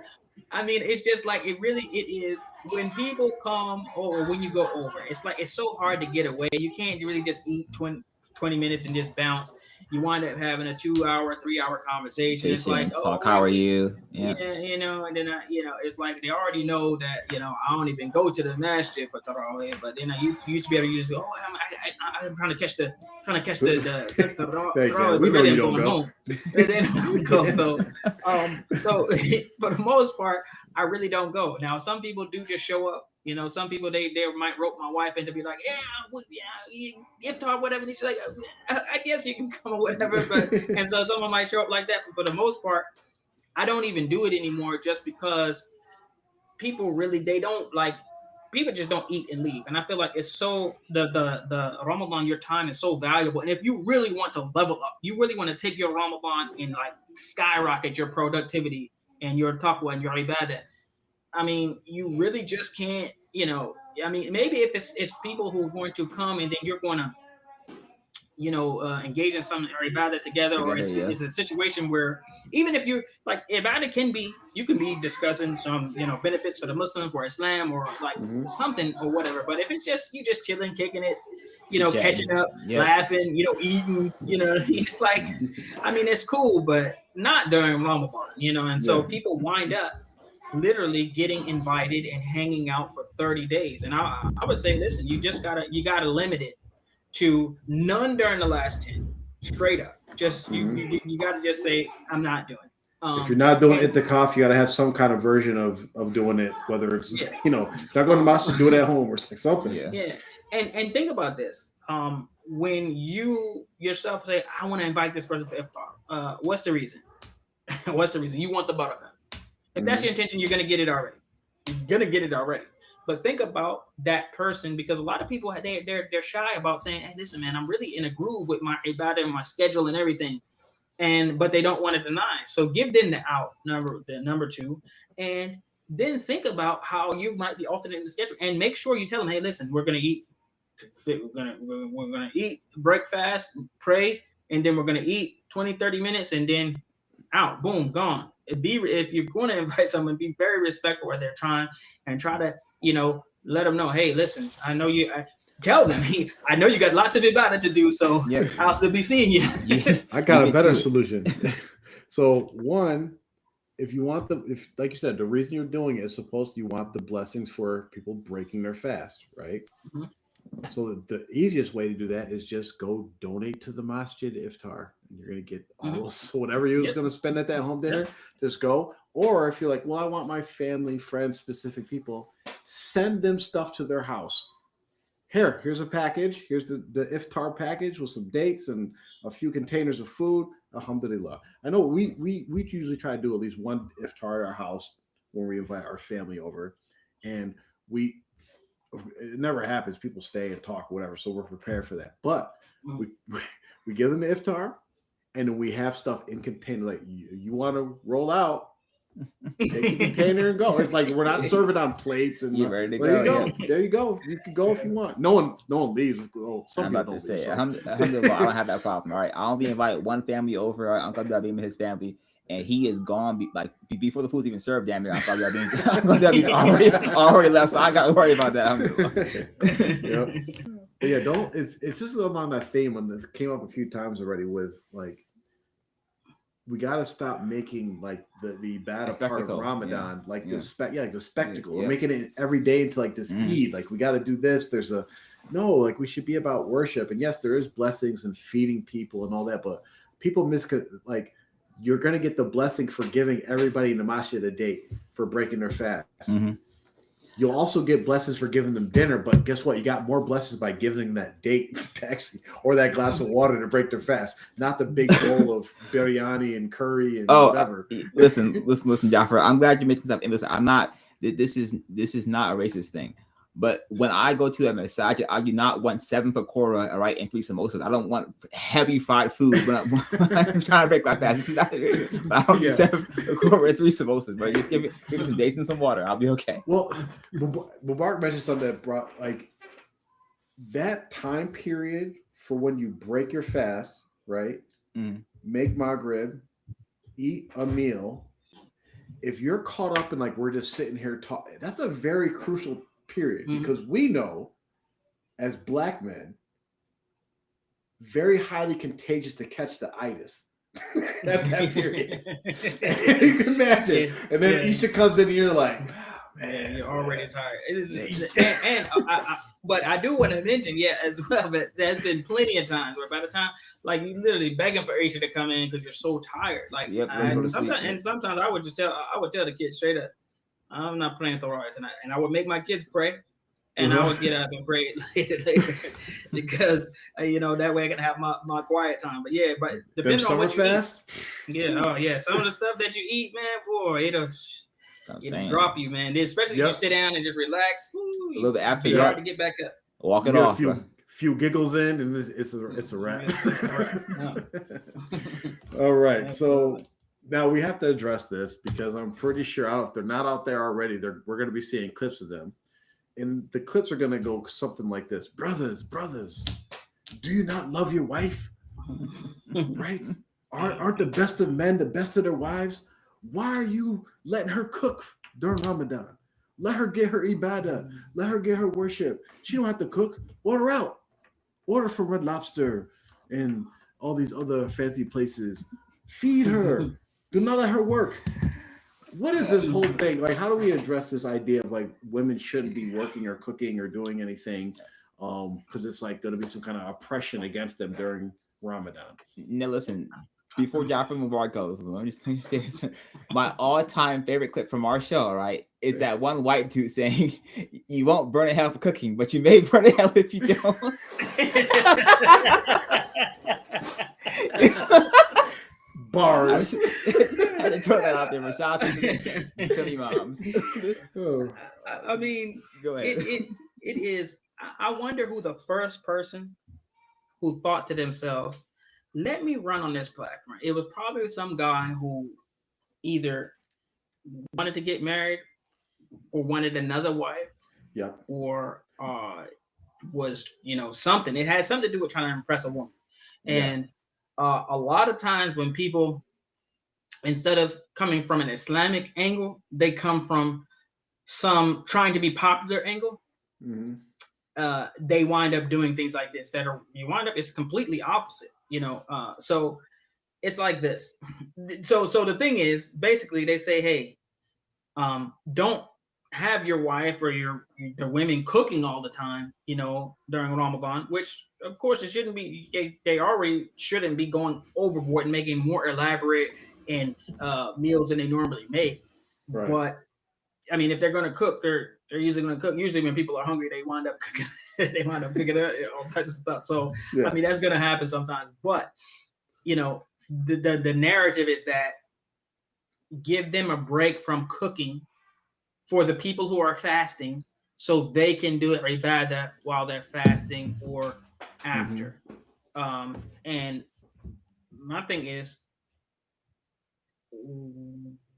it's just like it is when people come or when you go over, it's like it's so hard to get away. You can't really just eat 20 minutes and just bounce. You wind up having a 2-hour, 3-hour conversation. It's like, talk, how are you? Yeah, and then it's like they already know that I don't even go to the masjid for Taraweeh, but then I used to be able to use I'm trying to catch the Taraweeh, but really I'm going home. And then I go. So for the most part, I really don't go. Now some people do just show up. Some people they might rope my wife into be like, iftar, whatever. And she's like, I guess you can come or whatever. But and so someone might show up like that. But for the most part, I don't even do it anymore, just because people just don't eat and leave. And I feel like it's so the Ramadan, your time is so valuable. And if you really want to level up, you really want to take your Ramadan and like skyrocket your productivity and your taqwa and your ibadah. You really just can't, maybe if it's people who are going to come and then you're going to, engage in some ibadah together, or it's a situation where even if you're like ibadah you can be discussing some, benefits for the Muslim, for Islam, or like something or whatever. But if it's just you just chilling, kicking it, catching up, laughing, eating, it's like, it's cool, but not during Ramadan, and so people wind up literally getting invited and hanging out for 30 days. And I would say, listen, you gotta limit it to none during the last 10, straight up. Just you gotta just say, I'm not doing it. If you're not doing itikaf, you gotta have some kind of version of doing it, whether it's if you're not going to mosque, do it at home or something. Yeah. And think about this. When you yourself say, I want to invite this person for iftar, what's the reason? What's the reason? You want the barakah. If that's your intention, you're gonna get it already. But think about that person, because a lot of people they're shy about saying, "Hey, listen, man, I'm really in a groove with my ibadah and my schedule and everything," but they don't want to deny. So give them the number two, and then think about how you might be alternating the schedule, and make sure you tell them, "Hey, listen, we're gonna eat breakfast, pray, and then we're gonna eat 20-30 minutes, and then out, boom, gone." If you're going to invite someone, be very respectful of their time and try to, let them know, hey, listen, I know you. Tell them, hey, I know you got lots of ibadah to do, so I'll still be seeing you. I got a better solution. So one, if you want like you said, the reason you're doing it is you want the blessings for people breaking their fast, right? Mm-hmm. So the easiest way to do that is just go donate to the masjid iftar, and you're going to get all so whatever you was going to spend at that home dinner, just go. Or if you're like, well, I want my family, friends, specific people, send them stuff to their house. Here's a package. Here's the iftar package with some dates and a few containers of food. Alhamdulillah. I know we usually try to do at least one iftar at our house when we invite our family over, and it never happens. People stay and talk, whatever. So we're prepared for that. But we give them the iftar, and then we have stuff in container. Like you want to roll out, take the container and go. It's like we're not serving on plates and ready to go. Yeah. There you go. You can go if you want. No one leaves. I'm about to say, alhamdulillah, I don't have that problem. All right, I'll be invite one family over. Right? Uncle Dabim and his family. And he is gone before the food's even served. Damn near, Uncle Dabim's already left. So I got to worry about that. It's just on that theme, and this came up a few times already with like, we got to stop making like the bad part of Ramadan the spectacle. We're making it every day into like this Eid. Like we got to do this. We should be about worship. And yes, there is blessings and feeding people and all that, but people you're going to get the blessing for giving everybody in the masjid a date for breaking their fast. Mm-hmm. You'll also get blessings for giving them dinner, but guess what? You got more blessings by giving them that date to actually, or that glass of water to break their fast, not the big bowl of biryani and curry and whatever. Listen, Jafar. I'm glad you mentioned something. Listen, I'm not. This is not a racist thing. But when I go to a masajid, I do not want 7 pakora, all right, and 3 samosas. I don't want heavy fried food when I'm trying to break my fast. This is not racist. But I don't need 7 pakora and 3 samosas, bro. Just give me some dates and some water. I'll be okay. Well, Mubarak mentioned something that brought, like, that time period for when you break your fast, right? Make maghrib, eat a meal. If you're caught up in, like, we're just sitting here talking, that's a very crucial period, because we know as black men, very highly contagious to catch the itis at that period. You can imagine. And then Isha comes in and you're like, oh, man, you're already tired. But I do want to mention, as well, that there's been plenty of times where by the time, like, you literally begging for Isha to come in because you're so tired. Like, sometimes I would tell the kids straight up, I'm not praying Taraweeh tonight, and I would make my kids pray, and I would get up and pray later because that way I can have my quiet time. But depending on what you eat, some of the stuff that you eat, man, boy, it'll drop you, man. Especially if you sit down and just relax. A little bit after it's hard to get back up. Walk it off. Few giggles in, and it's a wrap. All right, so. Now we have to address this because I'm pretty sure if they're not out there already, we're going to be seeing clips of them. And the clips are going to go something like this. Brothers, do you not love your wife? Right? Aren't the best of men the best of their wives? Why are you letting her cook during Ramadan? Let her get her ibadah. Let her get her worship. She don't have to cook. Order out. Order from Red Lobster and all these other fancy places. Feed her. Do not let her work. What is this whole thing? Like, how do we address this idea of, like, women shouldn't be working or cooking or doing anything? Because it's like going to be some kind of oppression against them during Ramadan. Now, listen, before Jafar Mubarak goes, let me just say this. My all-time favorite clip from our show, right, is that one white dude saying, you won't burn in hell for cooking, but you may burn in hell if you don't. Bars. I had to throw that out there. Rashad to Philly moms. I mean, go ahead. It is. I wonder who the first person who thought to themselves, "Let me run on this platform." It was probably some guy who either wanted to get married or wanted another wife, or was something. It had something to do with trying to impress a woman, and. A lot of times when people, instead of coming from an Islamic angle, they come from some trying to be popular angle. They wind up doing things like this it's completely opposite, so it's like this. So the thing is, basically they say, hey, don't have your wife or the women cooking all the time, during Ramadan, which of course it shouldn't be. They already shouldn't be going overboard and making more elaborate and meals than they normally make. Right. But I mean, if they're going to cook, they're usually going to cook. Usually when people are hungry, they wind up cooking. They wind up picking up all types of stuff. So I mean, that's going to happen sometimes. But the narrative is that give them a break from cooking for the people who are fasting, so they can do ibadah while they're fasting or after. And my thing is,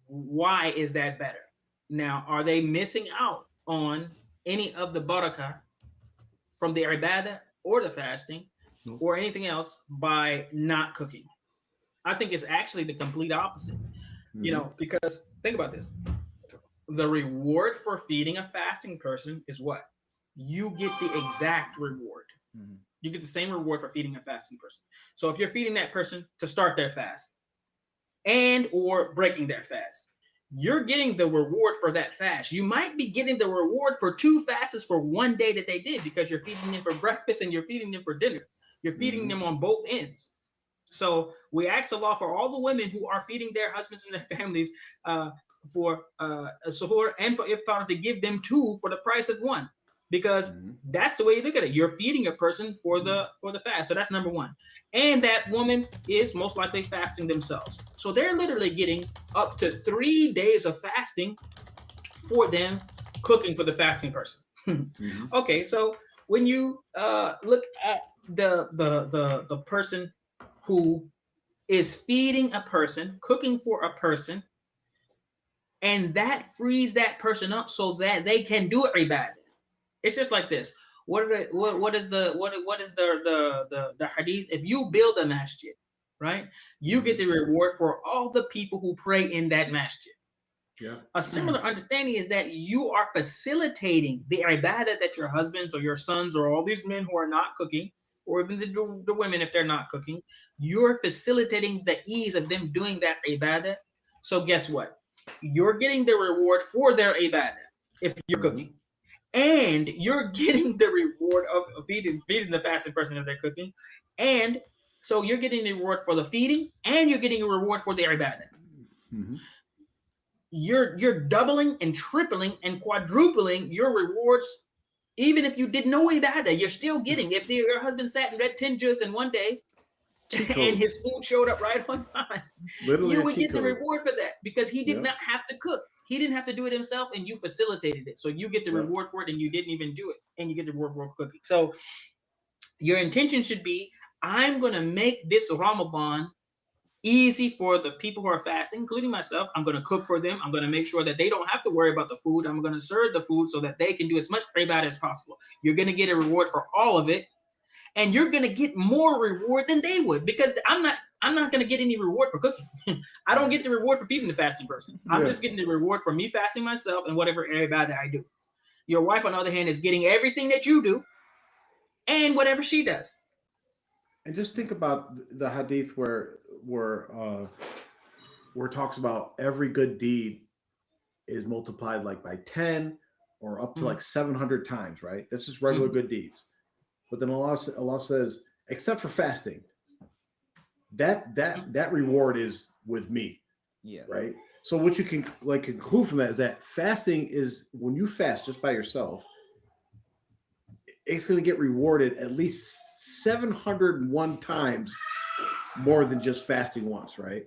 why is that better? Now, are they missing out on any of the barakah from the ibadah or the fasting or anything else by not cooking? I think it's actually the complete opposite. Because think about this. The reward for feeding a fasting person is what? You get the exact reward. You get the same reward for feeding a fasting person. So if you're feeding that person to start their fast and or breaking their fast, you're getting the reward for that fast. You might be getting the reward for 2 fasts for one day that they did, because you're feeding them for breakfast and you're feeding them for dinner. You're feeding them on both ends. So we ask Allah for all the women who are feeding their husbands and their families for a suhoor and for iftar to give them two for the price of one, because that's the way you look at it. You're feeding a person for the fast. So that's number one. And that woman is most likely fasting themselves. So they're literally getting up to 3 days of fasting for them cooking for the fasting person. Okay, so when you look at the person who is feeding a person, cooking for a person, and that frees that person up so that they can do ibadah. It's just like this. What is the hadith? If you build a masjid, right, you get the reward for all the people who pray in that masjid. Yeah. A similar understanding is that you are facilitating the ibadah that your husbands or your sons or all these men who are not cooking, or even the women if they're not cooking, you're facilitating the ease of them doing that ibadah. So guess what? You're getting the reward for their ibadah if you're cooking. And you're getting the reward of feeding the fasting person if they're cooking. And so you're getting the reward for the feeding, and you're getting a reward for their ibadah. You're doubling and tripling and quadrupling your rewards. Even if you did no ibadah, you're still getting. If your husband sat and read 10 juz in one day and his food showed up right on time, you would get the reward for that, because he did not have to cook. He didn't have to do it himself, and you facilitated it. So you get the reward for it, and you didn't even do it, and you get the reward for cooking. So your intention should be, I'm going to make this Ramadan easy for the people who are fasting, including myself. I'm going to cook for them. I'm going to make sure that they don't have to worry about the food. I'm going to serve the food so that they can do as much ibadah as possible. You're going to get a reward for all of it, and you're going to get more reward than they would, because I'm not going to get any reward for cooking. I don't get the reward for feeding the fasting person. I'm just getting the reward for me fasting myself and whatever ibadah I do. Your wife, on the other hand, is getting everything that you do and whatever she does. And just think about the hadith where it talks about every good deed is multiplied like by 10 or up to like 700 times, right? That's just regular good deeds. But then Allah says, except for fasting, that reward is with me. Yeah. Right. So what you can conclude from that is that fasting is, when you fast just by yourself, it's going to get rewarded at least 701 times more than just fasting once, right?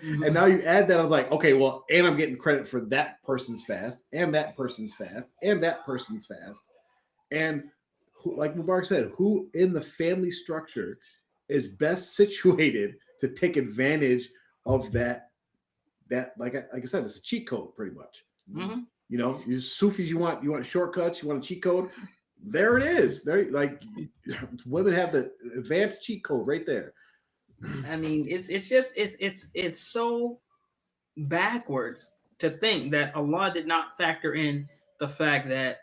And now you add that, I'm like, okay, well, and I'm getting credit for that person's fast, and that person's fast, and that person's fast. And like Mubarak said, who in the family structure is best situated to take advantage of that like I said, it's a cheat code pretty much. You know, you Sufis, you want shortcuts, you want a cheat code. There it is. There, like, women have the advanced cheat code right there. I mean, it's so backwards to think that Allah did not factor in the fact that,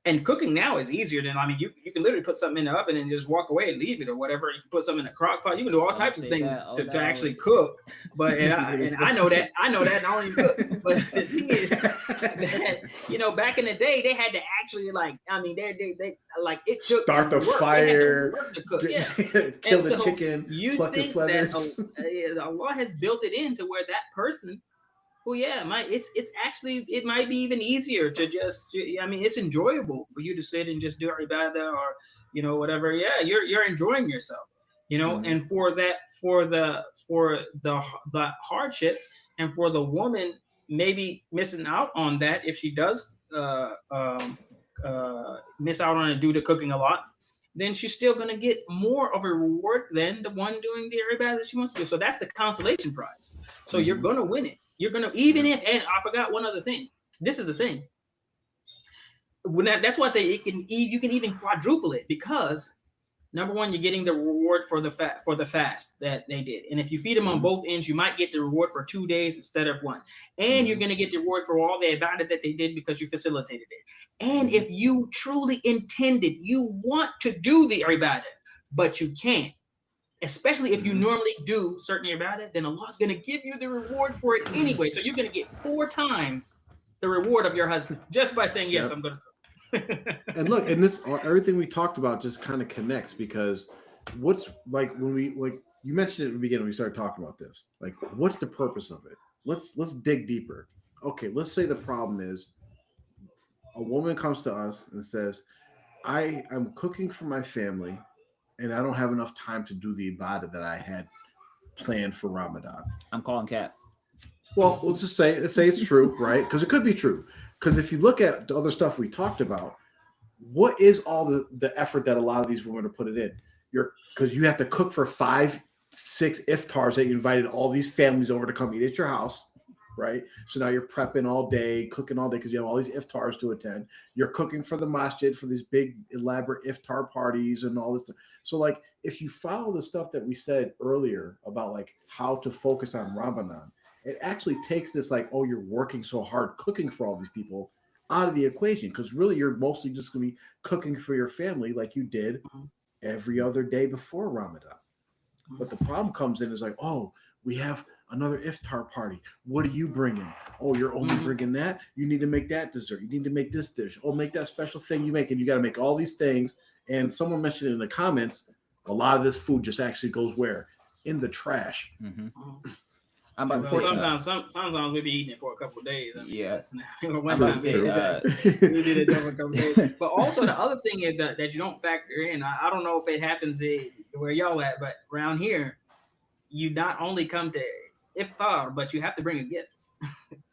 and cooking now is easier than, I mean, you can literally put something in the oven and just walk away and leave it or whatever. You can put something in a crock pot. You can do all types of things to actually cook. But and I know that, and I don't even cook. But the thing is that, you know, back in the day, they had to actually, like, I mean, they like, it took start the fire, to cook. Kill the chicken, you pluck the feathers. That Allah has built it into where that person, well, yeah, it's actually, it might be even easier to just, I mean, it's enjoyable for you to sit and just do ibadah or, you know, whatever. Yeah, you're enjoying yourself, you know. And for the hardship, and for the woman maybe missing out on that, if she does miss out on it due to cooking a lot, then she's still going to get more of a reward than the one doing the ibadah that she wants to do. So that's the consolation prize. So you're going to win it. You're going to, even if, and I forgot one other thing. This is the thing. That's why I say you can even quadruple it, because number one, you're getting the reward for the fast that they did. And if you feed them on both ends, you might get the reward for 2 days instead of one. And you're going to get the reward for all the ibadah that they did because you facilitated it. And if you truly intended, you want to do the ibadah, but you can't, especially if you normally do certain ibadah, then Allah's going to give you the reward for it anyway. So you're going to get 4 times the reward of your husband just by saying, yes, I'm going to cook. And look, and this, everything we talked about just kind of connects, because what's like when we like you mentioned it at the beginning when we started talking about this. Like, what's the purpose of it? Let's dig deeper. Okay, let's say the problem is a woman comes to us and says, I am cooking for my family and I don't have enough time to do the ibadah that I had planned for Ramadan. I'm calling Cap. Well, let's just say it's true, right? Because it could be true. Because if you look at the other stuff we talked about, what is all the effort that a lot of these women are putting in? Because you have to cook for 5-6 iftars that you invited all these families over to come eat at your house, right? So now you're prepping all day, cooking all day because you have all these iftars to attend. You're cooking for the masjid for these big elaborate iftar parties and all this stuff. So like if you follow the stuff that we said earlier about like how to focus on Ramadan, it actually takes this like, oh, you're working so hard cooking for all these people out of the equation, because really you're mostly just going to be cooking for your family like you did every other day before Ramadan. But the problem comes in is like, oh, we have another iftar party. What are you bringing? Oh, you're only bringing that? You need to make that dessert. You need to make this dish. Oh, make that special thing you make. And you got to make all these things. And someone mentioned in the comments, a lot of this food just actually goes where? In the trash. Mm-hmm. I'm about to say, sometimes we be eating it for a couple of days. I mean, yeah. One time we did it for a couple of days. But also the other thing is that you don't factor in. I don't know if it happens where y'all at, but around here, you not only come to iftar, but you have to bring a gift.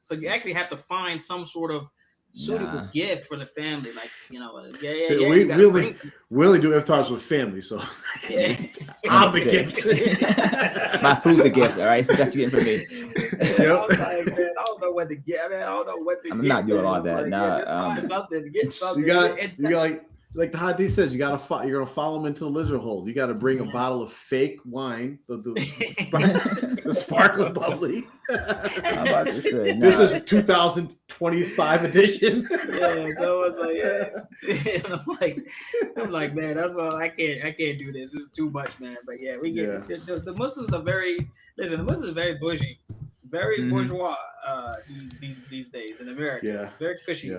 So you actually have to find some sort of suitable gift for the family, like we only do iftars with family, so I'm the gift. My food the gift, all right. So that's the information. I was like, man, I don't know what to get. I don't know what to get. I'm not doing all that. Like, something. Get something. You got like the hadith says, you're gonna follow them into the lizard hole. You got to bring a bottle of fake wine, the sparkling bubbly. I'm about to say, this is 2025 edition. Yeah, so it's like, I'm like, man, that's all. I can't do this. This is too much, man. But yeah, we get the Muslims are very bougie. Very bourgeois these days in America. Yeah. Very cushy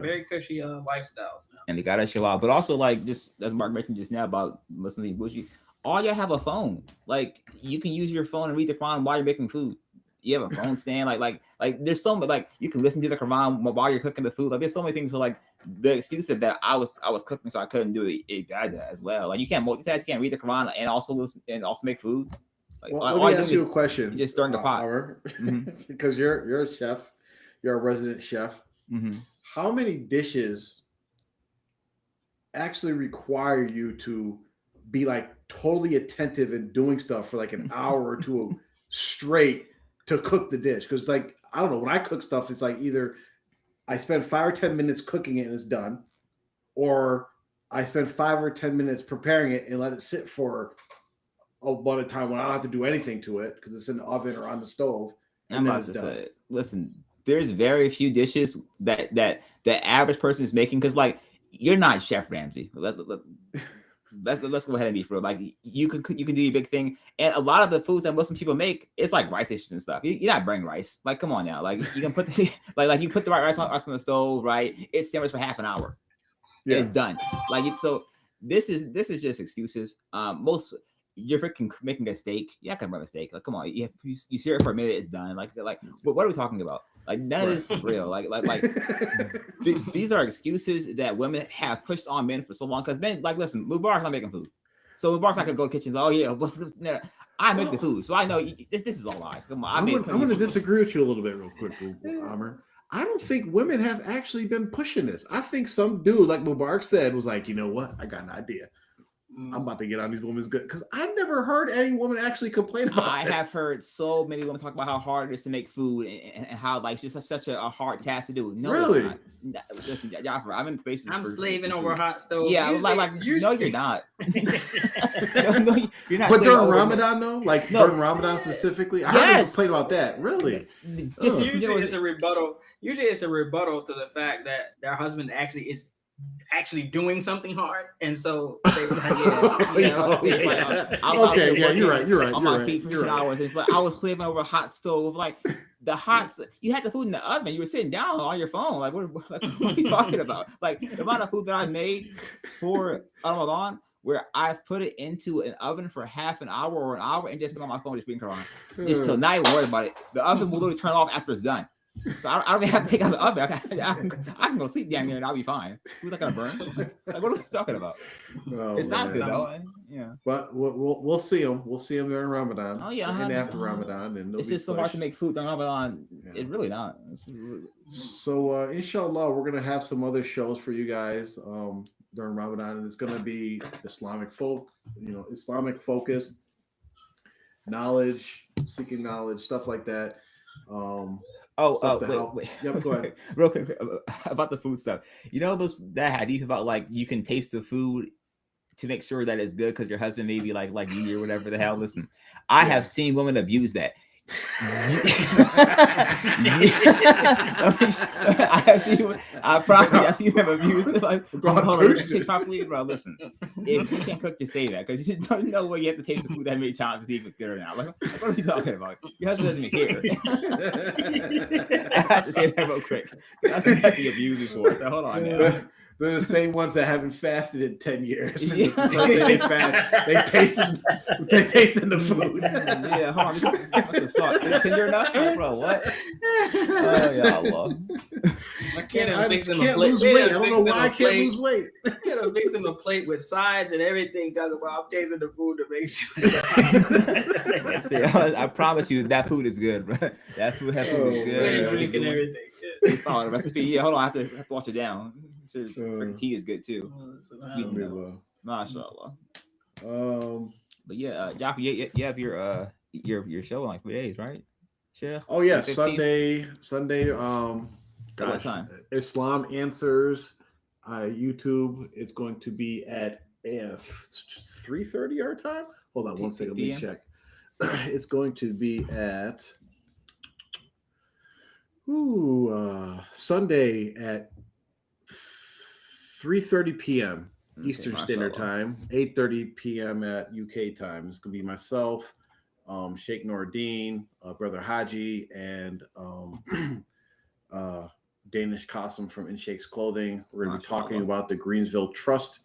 lifestyles now. And they got to chill out. But also, like, just as Mark mentioned just now about Muslim being bougie, all y'all have a phone. Like, you can use your phone and read the Quran while you're making food. You have a phone stand. Like there's so much, like, you can listen to the Quran while you're cooking the food. Like, there's so many things. So, like, the excuse that I was cooking, so I couldn't do ibadah as well. Like, you can't multitask. You can't read the Quran and also listen and also make food. Like, well, let me ask you a question. You just stirring the pot. Because you're a chef. You're a resident chef. Mm-hmm. How many dishes actually require you to be like totally attentive and doing stuff for like an hour or two straight to cook the dish? Because like, I don't know, when I cook stuff, it's like either I spend 5 or 10 minutes cooking it and it's done, or I spend 5 or 10 minutes preparing it and let it sit for a lot of time when I don't have to do anything to it because it's in the oven or on the stove. I'm about to say, listen, there's very few dishes that the average person is making, because like, you're not Chef Ramsay. Let's go ahead and be for real. Like, you can do your big thing, and a lot of the foods that Muslim people make, it's like rice dishes and stuff. You're not burning rice. Like, come on now. Like, you can put like you put the right rice on the stove, right? It simmers for half an hour. Yeah. It's done. Like, so this is just excuses. You're freaking making a steak. Yeah, I can run a steak. Like, come on, you sear it for a minute, it's done. Like, what are we talking about? Like, none of this is real. Like, these are excuses that women have pushed on men for so long. Because men, like, listen, Mubarak's not making food, so Mubarak's not gonna go to the kitchen. Oh yeah, what's this? I make the food, so I know this is all lies. Come on, I'm gonna disagree with you a little bit, real quick, Amr. I don't think women have actually been pushing this. I think some dude, like Mubarak said, was like, you know what? I got an idea. I'm about to get on these women's good, because I've never heard any woman actually complain about this. I have heard so many women talk about how hard it is to make food and how like it's just such a hard task to do. No, really? Listen, Jaffer, I'm in spaces. I'm slaving over a hot stove. Yeah, I was like, no, you're not. No, you're not. But during Ramadan, though, like during Ramadan specifically, I haven't complained about that. Really? Usually it's a rebuttal. Usually it's a rebuttal to the fact that their husband actually doing something hard, and so they were like, you're right. On my feet for 2 hours. It's like I was living over a hot stove. Like you had the food in the oven. You were sitting down on your phone. Like what are you talking about? Like the amount of food that I made for Ramadan where I've put it into an oven for half an hour or an hour and just been on my phone just reading Quran. Just till not even worried about it. The oven will literally turn off after it's done. So I don't even have to take out the oven. I can go sleep down here and I'll be fine. Who's not gonna burn? Like, what are we talking about? It sounds good though. Yeah. But we'll see them. We'll see them during Ramadan. Oh yeah, and after Ramadan, and it's just so hard to make food during Ramadan. Yeah. It's really not. So inshallah, we're gonna have some other shows for you guys during Ramadan, and it's gonna be Islamic focused knowledge, seeking knowledge, stuff like that. Wait. Yep, go ahead. Real quick about the food stuff. You know that hadith about like you can taste the food to make sure that it's good because your husband may be like you or whatever the hell. Listen, I have seen women abuse that. I see them abuse it. Like, properly, bro. Listen, if you can't cook, just say that because you don't know where you have to taste the food that many times to see if it's good or not. Like, what are we talking about? Your husband doesn't even care. I have to say that real quick. That's what the abuse for. So hold on now. They're the same ones that haven't fasted in 10 years. Yeah. They fast. They tasted the food. Yeah, hold on. This is much of salt. Is it tender enough? Bro, what? Oh, yeah, Allah. I can't lose weight. I don't know why I can't lose weight. You know, mix them a plate with sides and everything. Talking about I'm tasting the food to make sure. I promise you that food is good, bro. That food is good. And drinking everything. Oh, the recipe. Yeah, hold on. I have to wash it down. Tea is good too. Mashallah. But yeah, Jaffa, you have your show in like 3 days, right? Chef? Oh yeah, Sunday. What time? Islam Answers, YouTube. It's going to be at 3:30 our time. Hold on one second. Let me check. It's going to be at Sunday at 3:30 p.m. Eastern Standard Time, 8:30 p.m. at UK time. It's gonna be myself, Sheikh Nordine, Brother Haji, and Danish Qasim from In Sheikh's Clothing. We're gonna be talking about the Greensville Trust.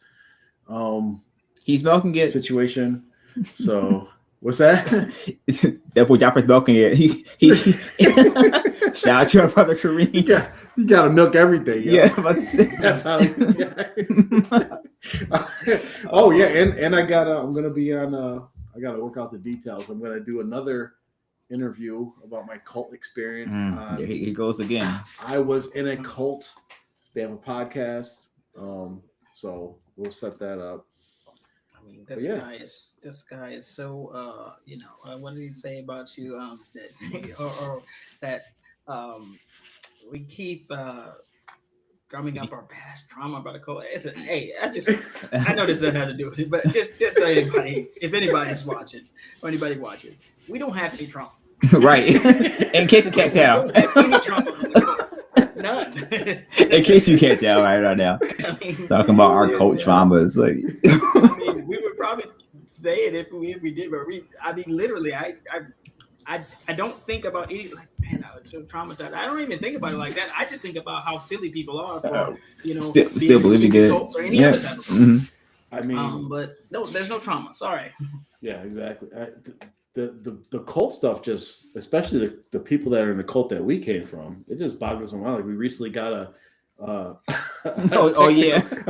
He's milking it situation. So what's that? That boy Jaffer's milking it. He shout out to our brother Kareem. You gotta milk everything. Yo. Yeah, I'm about to say. That's how. Oh yeah, and I'm gonna be on. I gotta work out the details. I'm gonna do another interview about my cult experience. Here he goes again. I was in a cult. They have a podcast, so we'll set that up. I mean, this guy is so. What did he say about you? That we keep drumming up our past trauma about the cult. I know this doesn't have to do with it, but just so if anybody's watching or anybody watches, we don't have any trauma. Right. In case you can't tell. Any trauma from the cult. None. In case you can't tell right now. Talking about our cult traumas. Like we would probably say it if we did, but literally, I don't think about any man, I was so traumatized. I don't even think about it like that. I just think about how silly people are for still believing it or any other type of I mean, but no, there's no trauma. Sorry. Yeah, exactly. The cult stuff, just especially the people that are in the cult that we came from, it just boggles my mind. Like we recently got a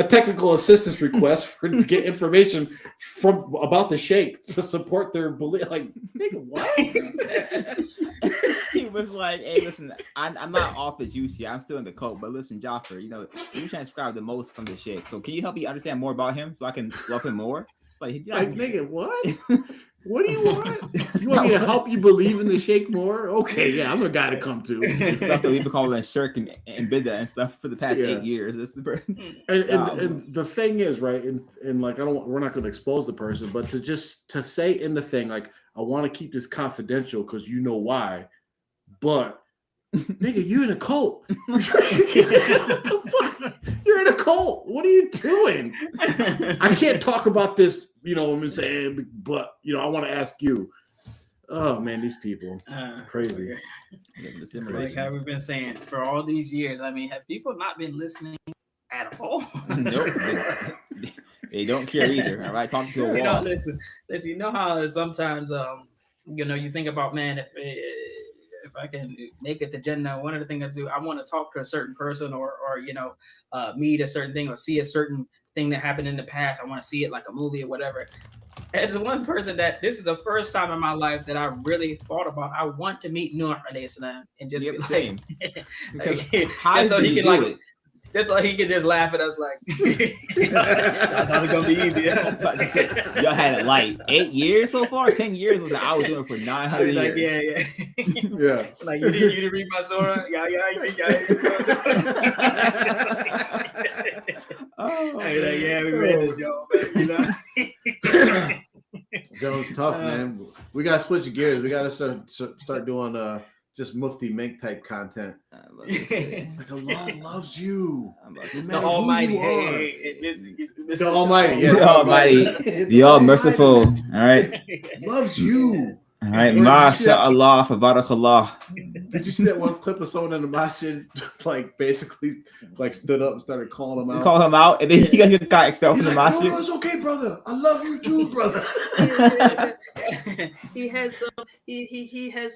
technical assistance request to get information about the sheikh to support their belief. Like, nigga, what? He was like, "Hey, listen, I'm not off the juice here. I'm still in the cult, but listen, Jaffer, you transcribe the most from the sheikh. So can you help me understand more about him so I can love him more?" Like nigga, what? What do you want? You want me to help you believe in the sheikh more? Okay, yeah, I'm a guy to come to. Stuff that we've been calling shirk and bid'ah and stuff for the past 8 years. That's the and the thing is, right? And like, we're not going to expose the person, but to say in the thing, like, I want to keep this confidential because you know why, but nigga, you're in a cult. What the fuck? You're in a cult. What are you doing? I can't talk about this, I'm saying, but I want to ask you. Oh man, these people crazy. It's like how we've been saying for all these years. I mean, have people not been listening at all? Nope. They don't care either. All right, talking to a You know, wall. listen. You know how sometimes, you think about, man, if I can make it to Jannah, one of the things I do, I want to talk to a certain person, or meet a certain thing, or see a certain thing that happened in the past. I want to see it like a movie or whatever. As the one person that this is the first time in my life that I really thought about, I want to meet Nuh alayhi salam and just Yep, be same. like, Because just how so did he he can do like, it? just like he can just laugh at us like, I thought it was gonna be easy. About to say, y'all had it like 8 years so far, 10 years. Was like, I was doing it for 900 was like, years. Yeah. Like you didn't read my surah, yeah. Oh, I was like, yeah, we read this, Joe, man. Joe's tough, man. We gotta switch gears. We gotta start doing just Mufti Mink type content. Like Allah loves you. The Almighty. The Almighty. Yeah, the Almighty. The All Merciful. All right. Loves you. All right. MashaAllah, Fabarakallah. Did you see that one clip of someone in the masjid, like basically, like stood up and started calling him out? Call him out, and then he got expelled from the masjid. No, it's okay, brother. I love you too, brother. He has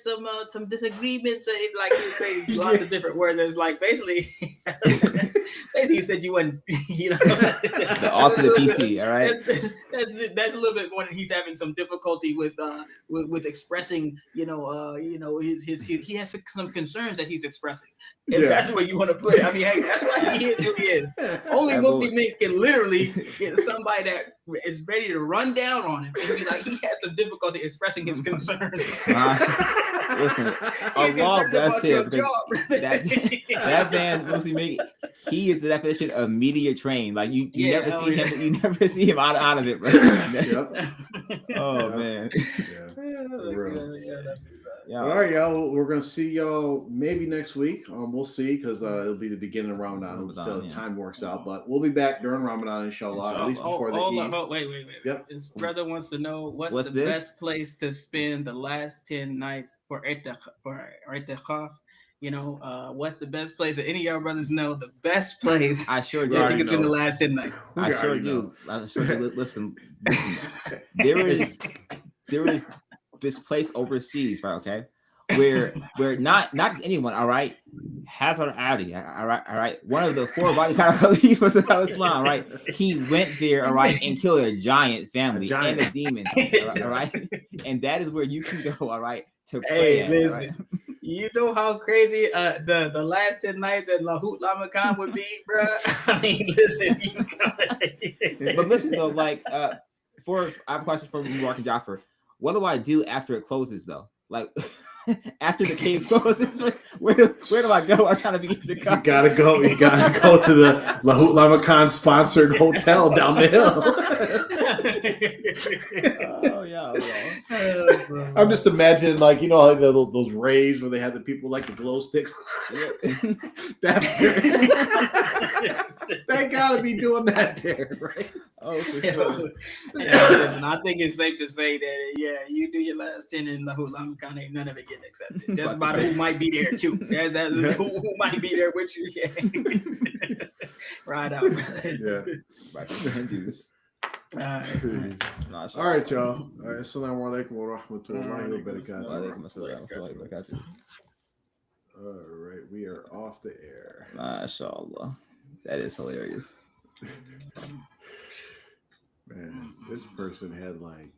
some disagreements. Like he would say lots of different words. It's like basically he said you wouldn't, the alt of the PC. All right. That's a little bit more. He's having some difficulty with expressing. He has some concerns that he's expressing. And that's where you want to put it. I mean, hey, that's why he is who he is. Only Mufti Mink can literally get somebody that is ready to run down on him and be like, he has some difficulty expressing his concerns. Listen, Allah bless him. That man, Mufti Mink, he is the definition of media trained. Like you never see him. You never see him out of it, bro. Oh man. Yeah. All right, y'all. We're gonna see y'all maybe next week. We'll see, because it'll be the beginning of Ramadan. We'll see how the time works out. But we'll be back during Ramadan, inshallah. At least before the Eid. Wait. Yep. His brother wants to know what's the best place to spend the last 10 nights for itikaf. What's the best place? If any of y'all brothers know the best place I sure that you can spend the last 10 nights. I sure do. Listen. There is this place overseas, right? Okay, where not just anyone, all right, Hazrat Ali, all right, one of the 4 Khalifas of Islam, right? He went there, all right, and killed a giant family and a demon, all right, and that is where you can go, all right, to pray. Hey, listen. Right? You know how crazy the last 10 nights at Lahut Lamakan would be, bro? I mean, listen. But listen though, like I have a question for Mubarak and Jaffer. What do I do after it closes, though? Like, after the cave closes, where do I go? I'm trying to begin to come. You gotta go to the Lahut Lamakan sponsored hotel down the hill. Oh yeah. I'm just imagining, like, like those raves where they have the people like the glow sticks. They gotta be doing that there, right? Oh, for sure. Listen, I think it's safe to say that you do your last 10 in Lahut Lamakan, ain't none of it getting accepted. That's about who might be there too. That's who might be there with you. Yeah. Right out. Yeah. Right. Do this. All right, y'all. All right. Assalamu alaikum wa rahmatullahi wa barakatuh. All right, we are off the air. MashaAllah. That is hilarious. Man, this person had like